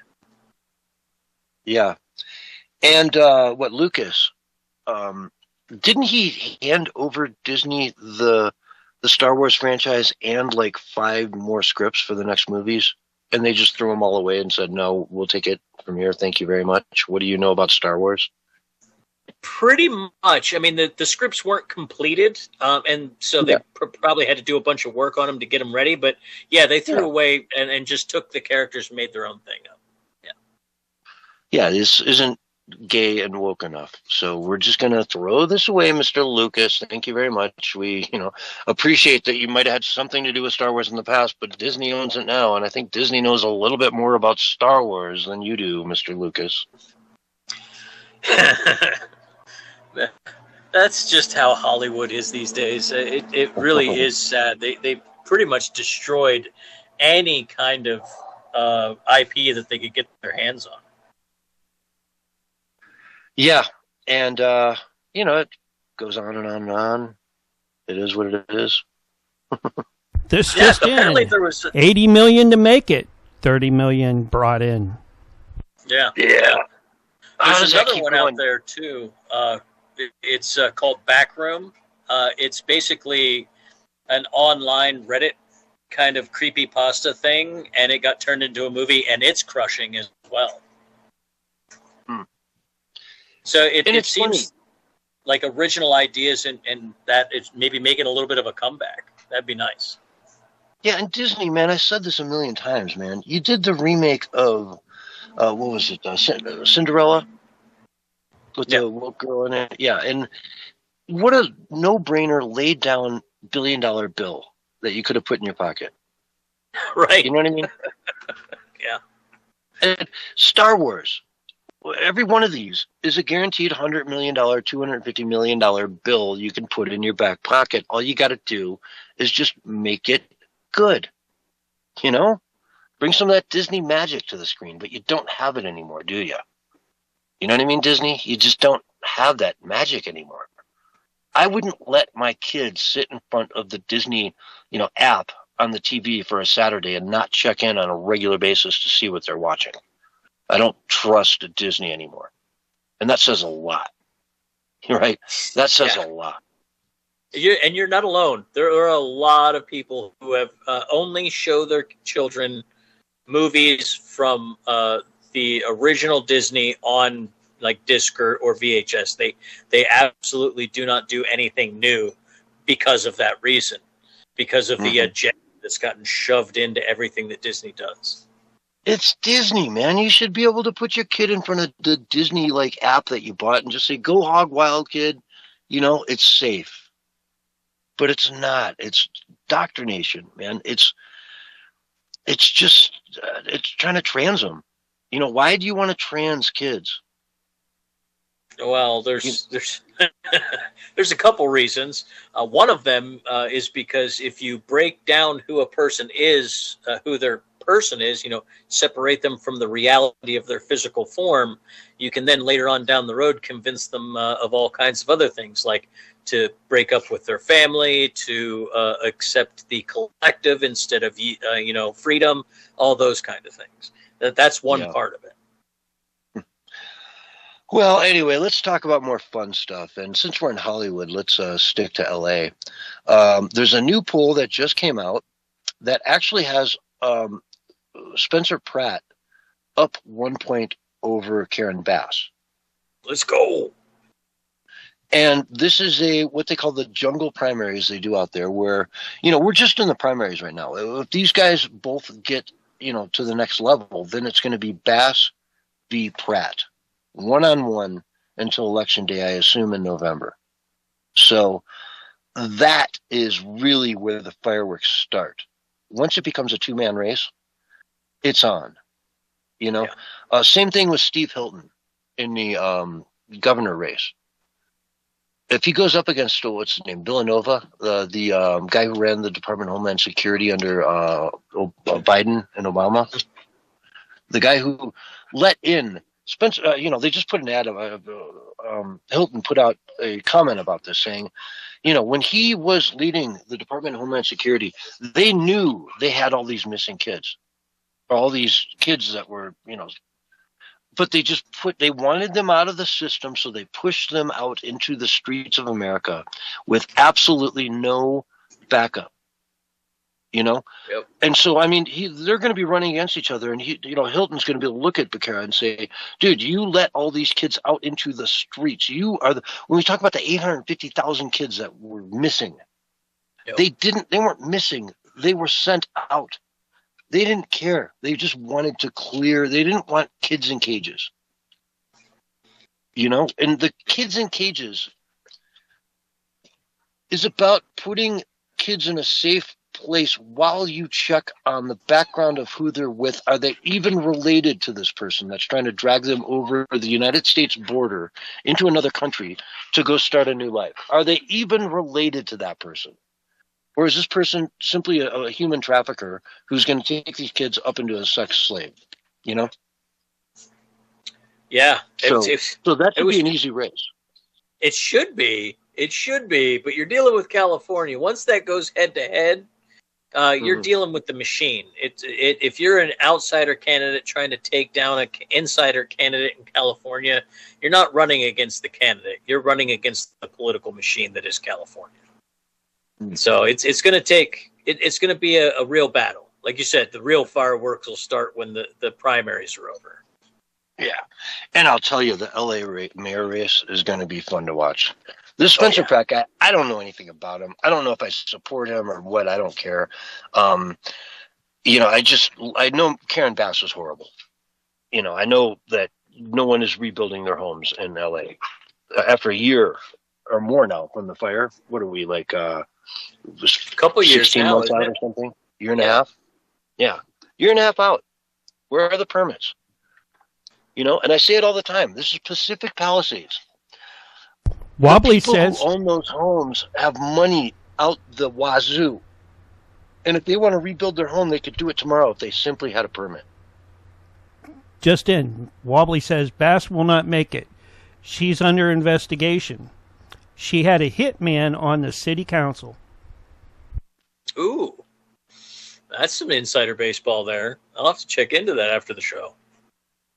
Yeah, and what Lucas didn't he hand over Disney the Star Wars franchise and like 5 more scripts for the next movies, and they just threw them all away and said, no, we'll take it from here. Thank you very much. What do you know about Star Wars? Pretty much. I mean, the scripts weren't completed, and so they probably had to do a bunch of work on them to get them ready. But yeah, they threw away and just took the characters and made their own thing up. Yeah, this isn't gay and woke enough. So we're just going to throw this away, Mr. Lucas. Thank you very much. We, appreciate that you might have had something to do with Star Wars in the past, but Disney owns it now. And I think Disney knows a little bit more about Star Wars than you do, Mr. Lucas. That's just how Hollywood is these days. It really is sad. They pretty much destroyed any kind of IP that they could get their hands on. Yeah, and it goes on and on and on. It is what it is. This just apparently in. There was $80 million to make it. $30 million brought in. Yeah. There's another one out there too. It's called Backroom. It's basically an online Reddit kind of creepypasta thing, and it got turned into a movie, and it's crushing as well. So it seems like original ideas and that it's maybe making a little bit of a comeback. That'd be nice. Yeah, and Disney, man, I said this a million times, man. You did the remake of, what was it, Cinderella? With the woke girl in it. Yeah, and what a no-brainer laid down $1 billion bill that you could have put in your pocket. Right. You know what I mean? Yeah. And Star Wars. Every one of these is a guaranteed $100 million, $250 million bill you can put in your back pocket. All you got to do is just make it good. Bring some of that Disney magic to the screen, but you don't have it anymore, do you? You know what I mean, Disney? You just don't have that magic anymore. I wouldn't let my kids sit in front of the Disney, app on the TV for a Saturday and not check in on a regular basis to see what they're watching. I don't trust Disney anymore. And that says a lot, right? That says a lot. You're not alone. There are a lot of people who have only show their children movies from the original Disney on like disc or VHS. They absolutely do not do anything new because of that reason, because of the agenda that's gotten shoved into everything that Disney does. It's Disney, man. You should be able to put your kid in front of the Disney like app that you bought and just say, "Go hog wild, kid." You know, it's safe. But it's not. It's indoctrination, man. It's just it's trying to trans them. You know, why do you want to trans kids? Well, there's there's a couple reasons. One of them is because if you break down who a person is, who their person is, you know, separate them from the reality of their physical form, you can then later on down the road convince them of all kinds of other things, like to break up with their family, to accept the collective instead of you know, freedom, all those kind of things. That's one part of it. Well, anyway, let's talk about more fun stuff. And since we're in Hollywood, let's stick to LA. There's a new poll that just came out that actually has Spencer Pratt up 1 point over Karen Bass. Let's go. And this is what they call the jungle primaries they do out there, where, you know, we're just in the primaries right now. If these guys both get, you know, to the next level, then it's going to be Bass v. Pratt, 1-on-1 until Election Day, I assume in November. So that is really where the fireworks start. Once it becomes a two-man race, it's on. You know, same thing with Steve Hilton in the governor race. If he goes up against, what's his name, Villanova, the guy who ran the Department of Homeland Security under Biden and Obama, the guy who let in Spencer, you know, they just put an ad of Hilton put out a comment about this saying, you know, when he was leading the Department of Homeland Security, they knew they had all these missing kids, or all these kids that were, you know, but they wanted them out of the system, so they pushed them out into the streets of America with absolutely no backup, you know? Yep. And so, I mean, they're going to be running against each other, and Hilton's going to be able to look at Becerra and say, dude, you let all these kids out into the streets. You are when we talk about the 850,000 kids that were missing, they weren't missing. They were sent out. They didn't care. They just wanted to clear. They didn't want kids in cages. You know, and the kids in cages is about putting kids in a safe place while you check on the background of who they're with. Are they even related to this person that's trying to drag them over the United States border into another country to go start a new life? Are they even related to that person? Or is this person simply a human trafficker who's going to take these kids up into a sex slave? You know? Yeah. So that would be an easy race. It should be. It should be. But you're dealing with California. Once that goes head to head, you're dealing with the machine. If you're an outsider candidate trying to take down an insider candidate in California, you're not running against the candidate. You're running against the political machine that is California. So it's going to take it's going to be a real battle. Like you said, the real fireworks will start when the primaries are over. Yeah, and I'll tell you, the LA mayor race is going to be fun to watch. This Spencer Pratt guy, I don't know anything about him. I don't know if I support him or what. I don't care. You know, I know Karen Bass was horrible. You know, I know that no one is rebuilding their homes in LA after a year or more now from the fire. What are we like? A couple years 16 now, months out or something? Year and a half? Yeah. Year and a half out. Where are the permits? You know, and I say it all the time. This is Pacific Palisades. Wobbly the people says who own those homes have money out the wazoo. And if they want to rebuild their home, they could do it tomorrow if they simply had a permit. Just in, Wobbly says Bass will not make it. She's under investigation. She had a hitman on the city council. Ooh, that's some insider baseball there. I'll have to check into that after the show.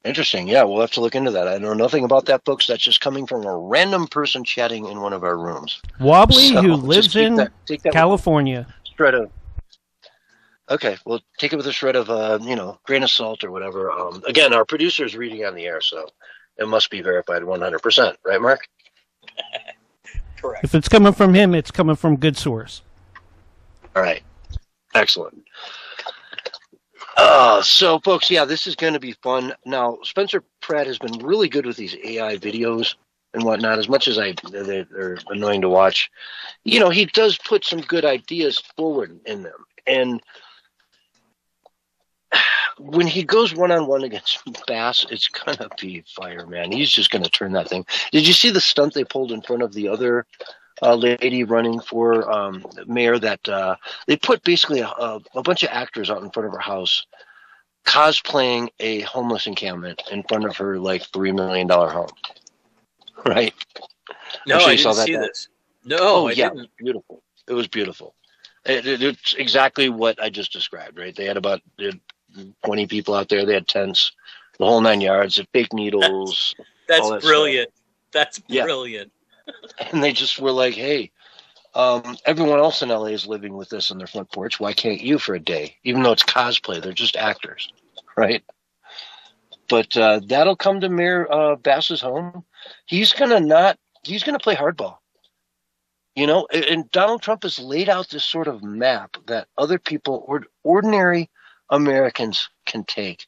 Interesting. Yeah, we'll have to look into that. I know nothing about that, folks. That's just coming from a random person chatting in one of our rooms. Wobbly, So who just lives keep in take that California. shred of. Okay, well, take it with a shred of, grain of salt or whatever. Again, our producer is reading on the air, so it must be verified 100%. Right, Mark? Correct. If it's coming from him, it's coming from good source. All right. Excellent. So, folks, yeah, this is going to be fun. Now, Spencer Pratt has been really good with these AI videos and whatnot. As much as they're annoying to watch, he does put some good ideas forward in them. And when he goes one-on-one against Bass, it's going to be fire, man. He's just going to turn that thing. Did you see the stunt they pulled in front of the other lady running for mayor? That they put basically a bunch of actors out in front of her house cosplaying a homeless encampment in front of her like $3 million home. Right? No, I didn't see this. No, I didn't. Beautiful. It was beautiful. It's exactly what I just described, right? They had about 20 people out there. They had tents, the whole 9 yards, the fake needles. That's that brilliant. Stuff. That's brilliant. And they just were like, hey, everyone else in LA is living with this on their front porch. Why can't you for a day? Even though it's cosplay, they're just actors, right? But that'll come to Mayor Bass's home. He's gonna play hardball. And Donald Trump has laid out this sort of map that other people, or ordinary Americans, can take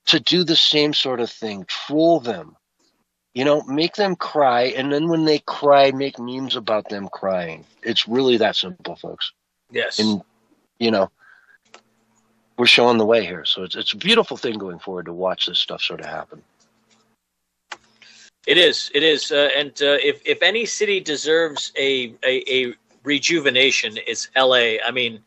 to do the same sort of thing. Troll them. Make them cry, and then when they cry, make memes about them crying. It's really that simple, folks. Yes. And, we're showing the way here. So it's a beautiful thing going forward to watch this stuff sort of happen. It is. And if any city deserves a rejuvenation, it's L.A. I mean,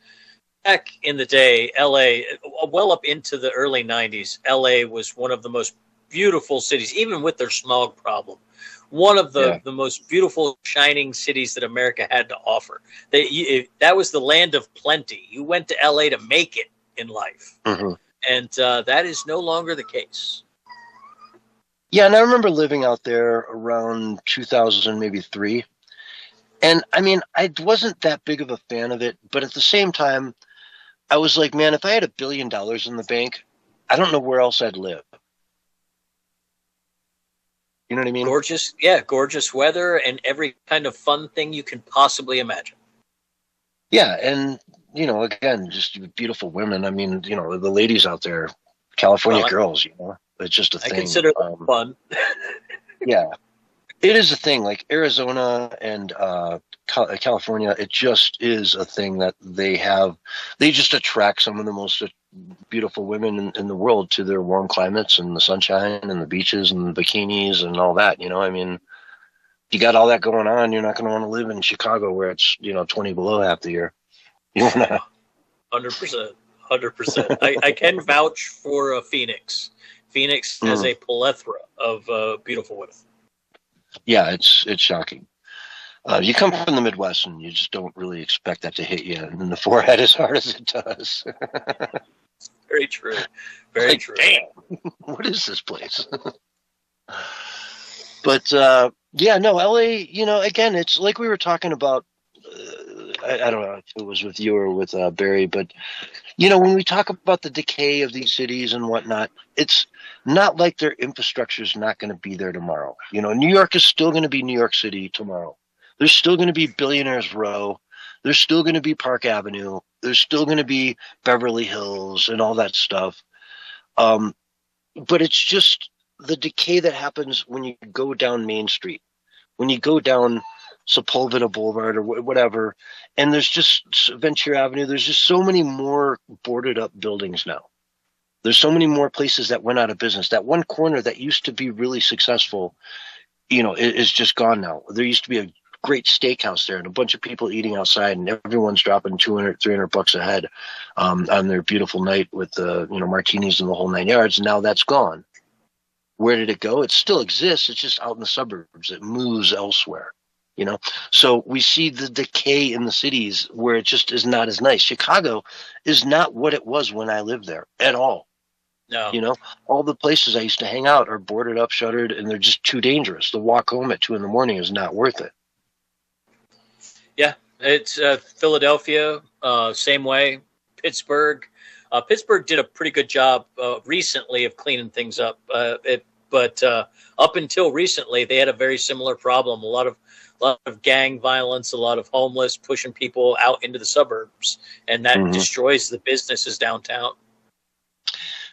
back in the day, L.A., well up into the early 90s, L.A. was one of the most beautiful cities, even with their smog problem. One of the most beautiful, shining cities that America had to offer. That was the land of plenty. You went to L.A. to make it in life. Mm-hmm. And that is no longer the case. Yeah, and I remember living out there around 2000, maybe 3. And, I mean, I wasn't that big of a fan of it. But at the same time, I was like, man, if I had $1 billion in the bank, I don't know where else I'd live. You know what I mean? Gorgeous weather and every kind of fun thing you can possibly imagine. Yeah, and, again, just beautiful women. I mean, the ladies out there, California girls, it's just a thing. I consider that fun. Yeah, it is a thing. Like Arizona and California, it just is a thing that they have. They just attract some of the most beautiful women in the world to their warm climates and the sunshine and the beaches and the bikinis and all that. I mean, you got all that going on. You're not going to want to live in Chicago where it's 20 below half the year. 100%. I can vouch for Phoenix. Phoenix has a plethora of beautiful women. Yeah, it's shocking. You come from the Midwest and you just don't really expect that to hit you in the forehead as hard as it does. Very true. Very true. Damn, what is this place? But LA, again, it's like we were talking about. I don't know if it was with you or with Barry, but when we talk about the decay of these cities and whatnot, it's not like their infrastructure is not going to be there tomorrow. New York is still going to be New York City tomorrow. There's still going to be Billionaires Row. There's still going to be Park Avenue. There's still going to be Beverly Hills and all that stuff. But it's just the decay that happens when you go down Main Street, when you go down Sepulveda Boulevard or whatever, and there's just Ventura Avenue. There's just so many more boarded up buildings now. There's so many more places that went out of business. That one corner that used to be really successful, is just gone now. There used to be a great steakhouse there and a bunch of people eating outside, and everyone's dropping $200-$300 a head on their beautiful night with the martinis and the whole 9 yards. And now that's gone. Where did it go? It still exists. It's just out in the suburbs. It moves elsewhere. So we see the decay in the cities where it just is not as nice. Chicago is not what it was when I lived there at all. No. You know, all the places I used to hang out are boarded up, shuttered, and they're just too dangerous. The walk home at 2 a.m. is not worth it. Yeah, it's Philadelphia, same way. Pittsburgh. Pittsburgh did a pretty good job recently of cleaning things up. But up until recently, they had a very similar problem. A lot of gang violence, a lot of homeless, pushing people out into the suburbs, and that destroys the businesses downtown.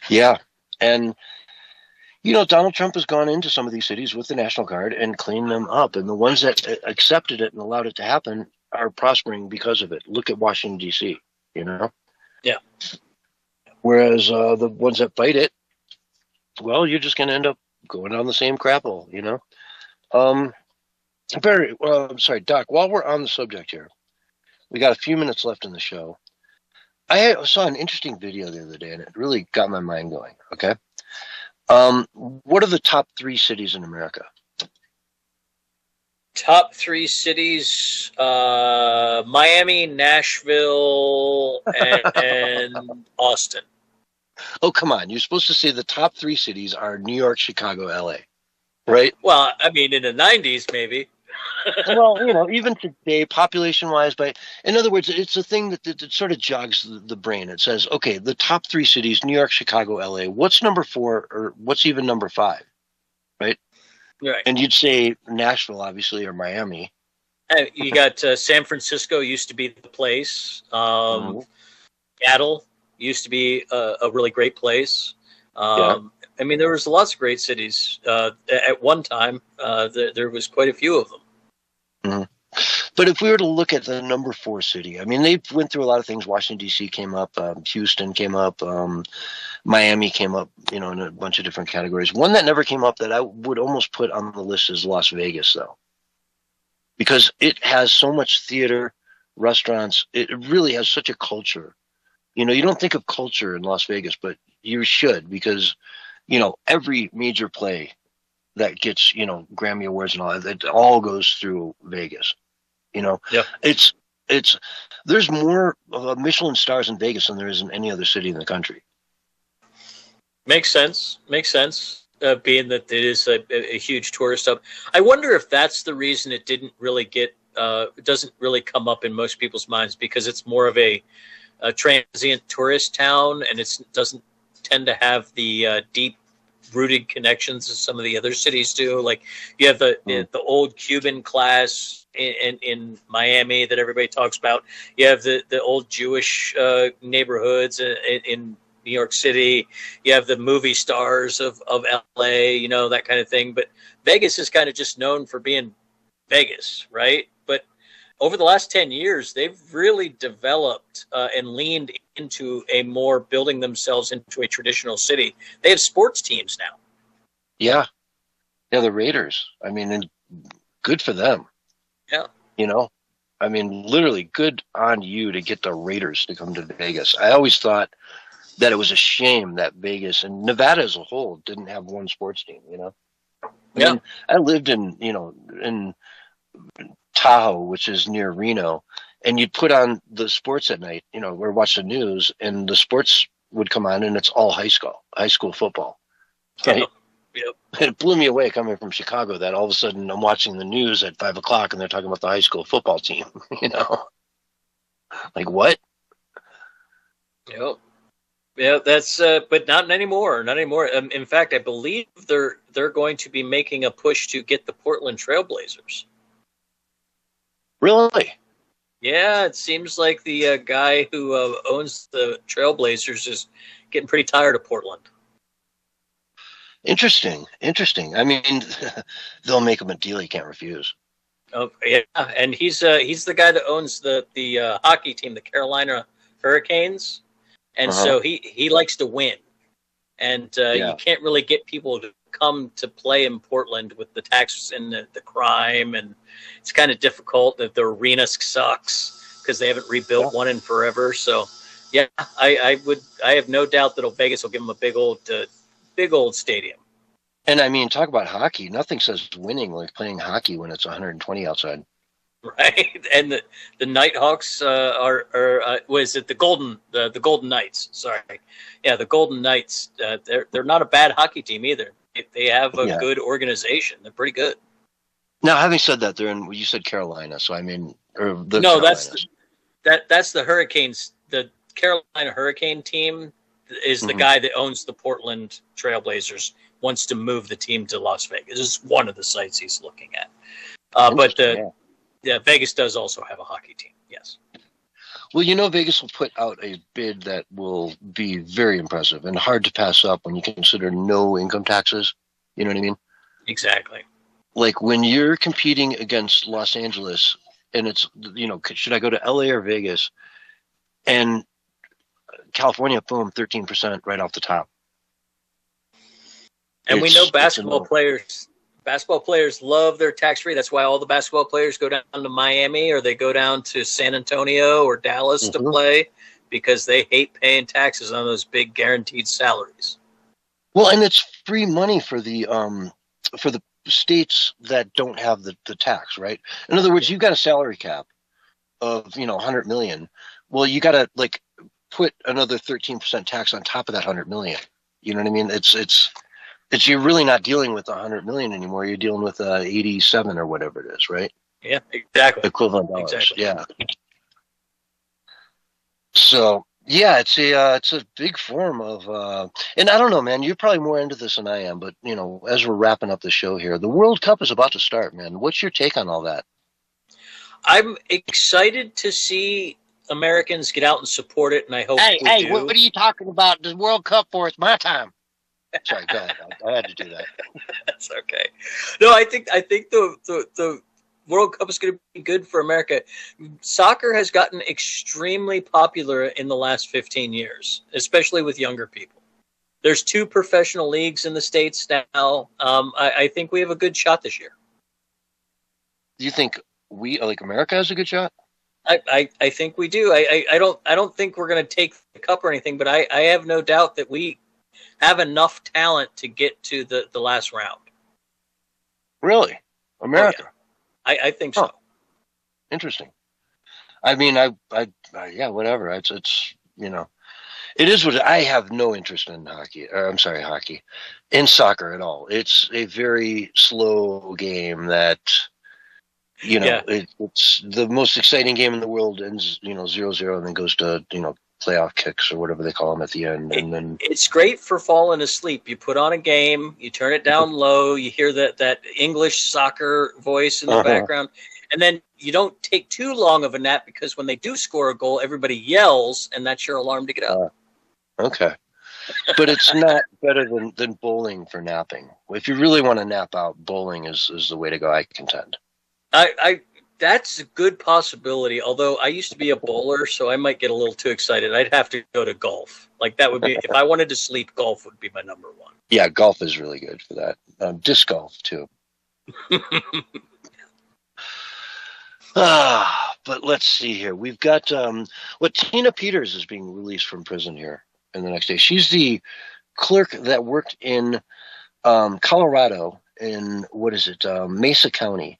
Yeah, and you know, Donald Trump has gone into some of these cities with the National Guard and cleaned them up, and the ones that accepted it and allowed it to happen are prospering because of it. Look at Washington, D.C., you know? Yeah. Whereas the ones that fight it, well, you're just going to end up going down the same crap hole, you know? I'm sorry, Doc, while we're on the subject here, we got a few minutes left in the show. I saw an interesting video the other day, and it really got my mind going, okay? What are the top 3 cities in America? Top 3 cities, Miami, Nashville, and Austin. Oh, come on. You're supposed to say the top 3 cities are New York, Chicago, L.A., right? Well, I mean, in the 90s, maybe. Well, you know, even today, population-wise, but in other words, it's a thing that sort of jogs the brain. It says, okay, the top 3 cities, New York, Chicago, L.A., what's number 4 or what's even number 5, right? Right. And you'd say Nashville, obviously, or Miami. You got San Francisco used to be the place. Seattle used to be a really great place. I mean, there was lots of great cities at one time. There was quite a few of them. But if we were to look at the number 4 city, I mean, they went through a lot of things. Washington, D.C. came up. Houston came up. Miami came up, you know, in a bunch of different categories. One that never came up that I would almost put on the list is Las Vegas, though. Because it has so much theater, restaurants. It really has such a culture. You know, you don't think of culture in Las Vegas, but you should, because, you know, every major play that gets, you know, Grammy Awards and all that, it all goes through Vegas. You know, it's there's more Michelin stars in Vegas than there is in any other city in the country. Makes sense. Being that it is a huge tourist hub. I wonder if that's the reason it didn't really get, doesn't really come up in most people's minds, because it's more of a transient tourist town, and it doesn't tend to have the deep rooted connections as some of the other cities do. Like you have the old Cuban class in Miami that everybody talks about. You have the old Jewish neighborhoods in New York City. You have the movie stars of LA, you know, that kind of thing. But Vegas is kind of just known for being Vegas, right? But over the last 10 years, they've really developed and leaned into a more building themselves into a traditional city. They have sports teams now. Yeah, the Raiders. I mean, and good for them. Yeah. You know, I mean, literally good on you to get the Raiders to come to Vegas. I always thought that it was a shame that Vegas and Nevada as a whole didn't have one sports team, you know? I mean, I lived in Tahoe, which is near Reno, and you'd put on the sports at night, you know, or watch the news, and the sports would come on, and it's all high school football. Right? Yep. And it blew me away coming from Chicago that all of a sudden I'm watching the news at 5 o'clock and they're talking about the high school football team, you know? Like what? Yep. Yeah, that's but not anymore. Not anymore. In fact, I believe they're going to be making a push to get the Portland Trailblazers. Really? Yeah, it seems like the guy who owns the Trailblazers is getting pretty tired of Portland. Interesting. I mean, they'll make him a deal he can't refuse. Oh yeah, and he's the guy that owns the hockey team, the Carolina Hurricanes, and so he likes to win, and you can't really get people to come to play in Portland with the taxes and the crime, and it's kind of difficult. That the arena sucks because they haven't rebuilt one in forever. So yeah, I have no doubt that Vegas will give them a big old stadium. And I mean, talk about hockey. Nothing says winning like playing hockey when it's 120 outside. right? And the Nighthawks are was it the Golden Knights? Sorry, yeah, the Golden Knights. They're not a bad hockey team either. They have a good organization. They're pretty good. Now, having said that, they're in. You said Carolina, so I mean, or the no, Carolinas. that's the Hurricanes. The Carolina Hurricane team is the guy that owns the Portland Trailblazers. Wants to move the team to Las Vegas. This is one of the sites he's looking at. But Vegas does also have a hockey team. Yes. Well, you know, Vegas will put out a bid that will be very impressive and hard to pass up when you consider no income taxes. You know what I mean? Exactly. Like when you're competing against Los Angeles and it's, you know, should I go to LA or Vegas? And California, boom, 13% right off the top. And we know basketball players love their tax-free. That's why all the basketball players go down to Miami or they go down to San Antonio or Dallas to play because they hate paying taxes on those big guaranteed salaries. Well, and it's free money for the states that don't have the tax, right? In other words, you've got a salary cap of, you know, 100 million. Well, you got to like put another 13% tax on top of that 100 million. You know what I mean? It's you're really not dealing with 100 million anymore. You're dealing with 87 or whatever it is, right? Yeah, exactly. Equivalent dollars. Exactly. Yeah. So yeah, it's a big form of, and I don't know, man. You're probably more into this than I am, but you know, as we're wrapping up the show here, the World Cup is about to start, man. What's your take on all that? I'm excited to see Americans get out and support it, and I hope. Hey, what are you talking about? The World Cup for? It's my time. Sorry, go ahead. I had to do that. That's okay. No, I think the World Cup is going to be good for America. Soccer has gotten extremely popular in the last 15 years, especially with younger people. There's 2 professional leagues in the States now. I think we have a good shot this year. Do you think America has a good shot? I think we do. I don't think we're going to take the cup or anything, but I have no doubt that we have enough talent to get to the last round. Really? America? Oh, yeah. I think so. Interesting. I mean, yeah, whatever. It's you know, it is what I have no interest in hockey. In soccer at all. It's a very slow game that, you know, it's the most exciting game in the world ends, you know, 0-0 and then goes to, you know, playoff kicks or whatever they call them at the end. And then it's great for falling asleep. You put on a game, you turn it down low, you hear that English soccer voice in the background, and then you don't take too long of a nap because when they do score a goal, everybody yells, and that's your alarm to get up. Okay. But it's not better than bowling for napping. If you really want to nap out, bowling is the way to go, I contend. That's a good possibility, although I used to be a bowler, so I might get a little too excited. I'd have to go to golf. Like that would be, if I wanted to sleep, golf would be my number one. Yeah, golf is really good for that. Disc golf, too. But let's see here. We've got, Tina Peters is being released from prison here in the next day. She's the clerk that worked in Colorado in, Mesa County.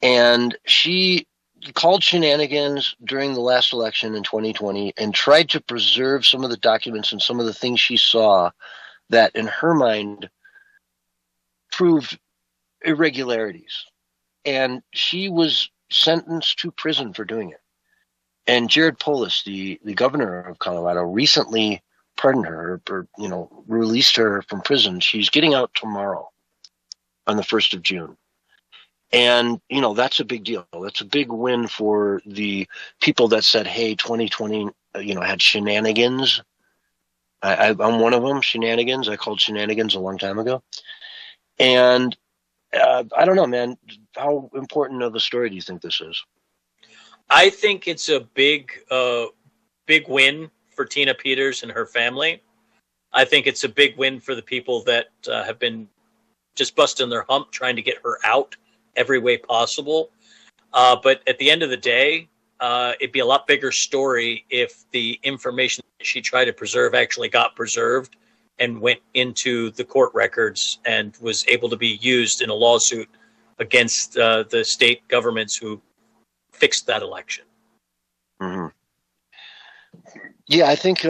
And she called shenanigans during the last election in 2020 and tried to preserve some of the documents and some of the things she saw that, in her mind, proved irregularities. And she was sentenced to prison for doing it. And Jared Polis, the governor of Colorado, recently pardoned her, or released her from prison. She's getting out tomorrow on the 1st of June. And, that's a big deal. That's a big win for the people that said, hey, 2020, had shenanigans. I'm one of them, shenanigans. I called shenanigans a long time ago. And I don't know, man. How important of a story do you think this is? I think it's a big win for Tina Peters and her family. I think it's a big win for the people that have been just busting their hump trying to get her out every way possible. But at the end of the day, it'd be a lot bigger story if the information that she tried to preserve actually got preserved and went into the court records and was able to be used in a lawsuit against the state governments who fixed that election. Mm-hmm. Yeah, I think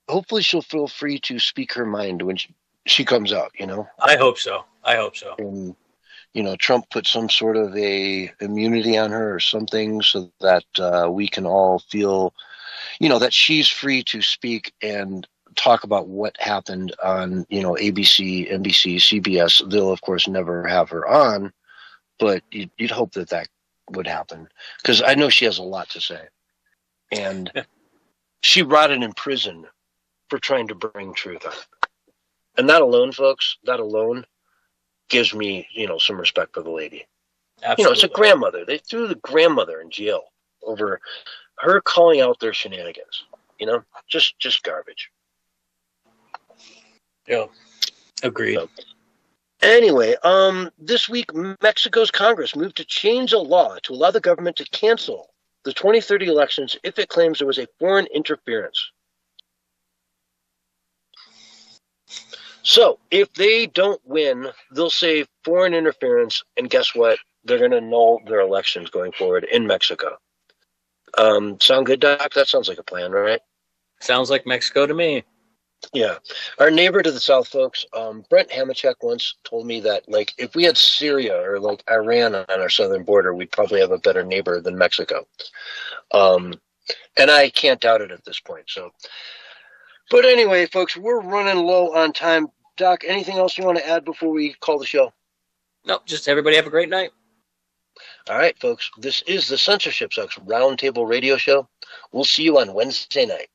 hopefully she'll feel free to speak her mind when she comes out, you know? I hope so. And, you know, Trump put some sort of a immunity on her or something so that we can all feel, you know, that she's free to speak and talk about what happened on, you know, ABC, NBC, CBS. They'll, of course, never have her on, but you'd hope that that would happen because I know she has a lot to say. And she rotted in prison for trying to bring truth out. And that alone, folks, that alone gives me, you know, some respect for the lady. Absolutely. You know, it's a grandmother. They threw the grandmother in jail over her calling out their shenanigans. You know, just garbage. Yeah, agreed. So, anyway, this week Mexico's Congress moved to change a law to allow the government to cancel the 2030 elections if it claims there was a foreign interference. So if they don't win, they'll say foreign interference, and guess what? They're going to annul their elections going forward in Mexico. Sound good, Doc? That sounds like a plan, right? Sounds like Mexico to me. Yeah. Our neighbor to the south, folks, Brent Hamachek once told me that, like, if we had Syria or, like, Iran on our southern border, we'd probably have a better neighbor than Mexico. And I can't doubt it at this point. So, but anyway, folks, we're running low on time. Doc, anything else you want to add before we call the show? No, just everybody have a great night. All right, folks, this is the Censorship Sucks Roundtable Radio Show. We'll see you on Wednesday night.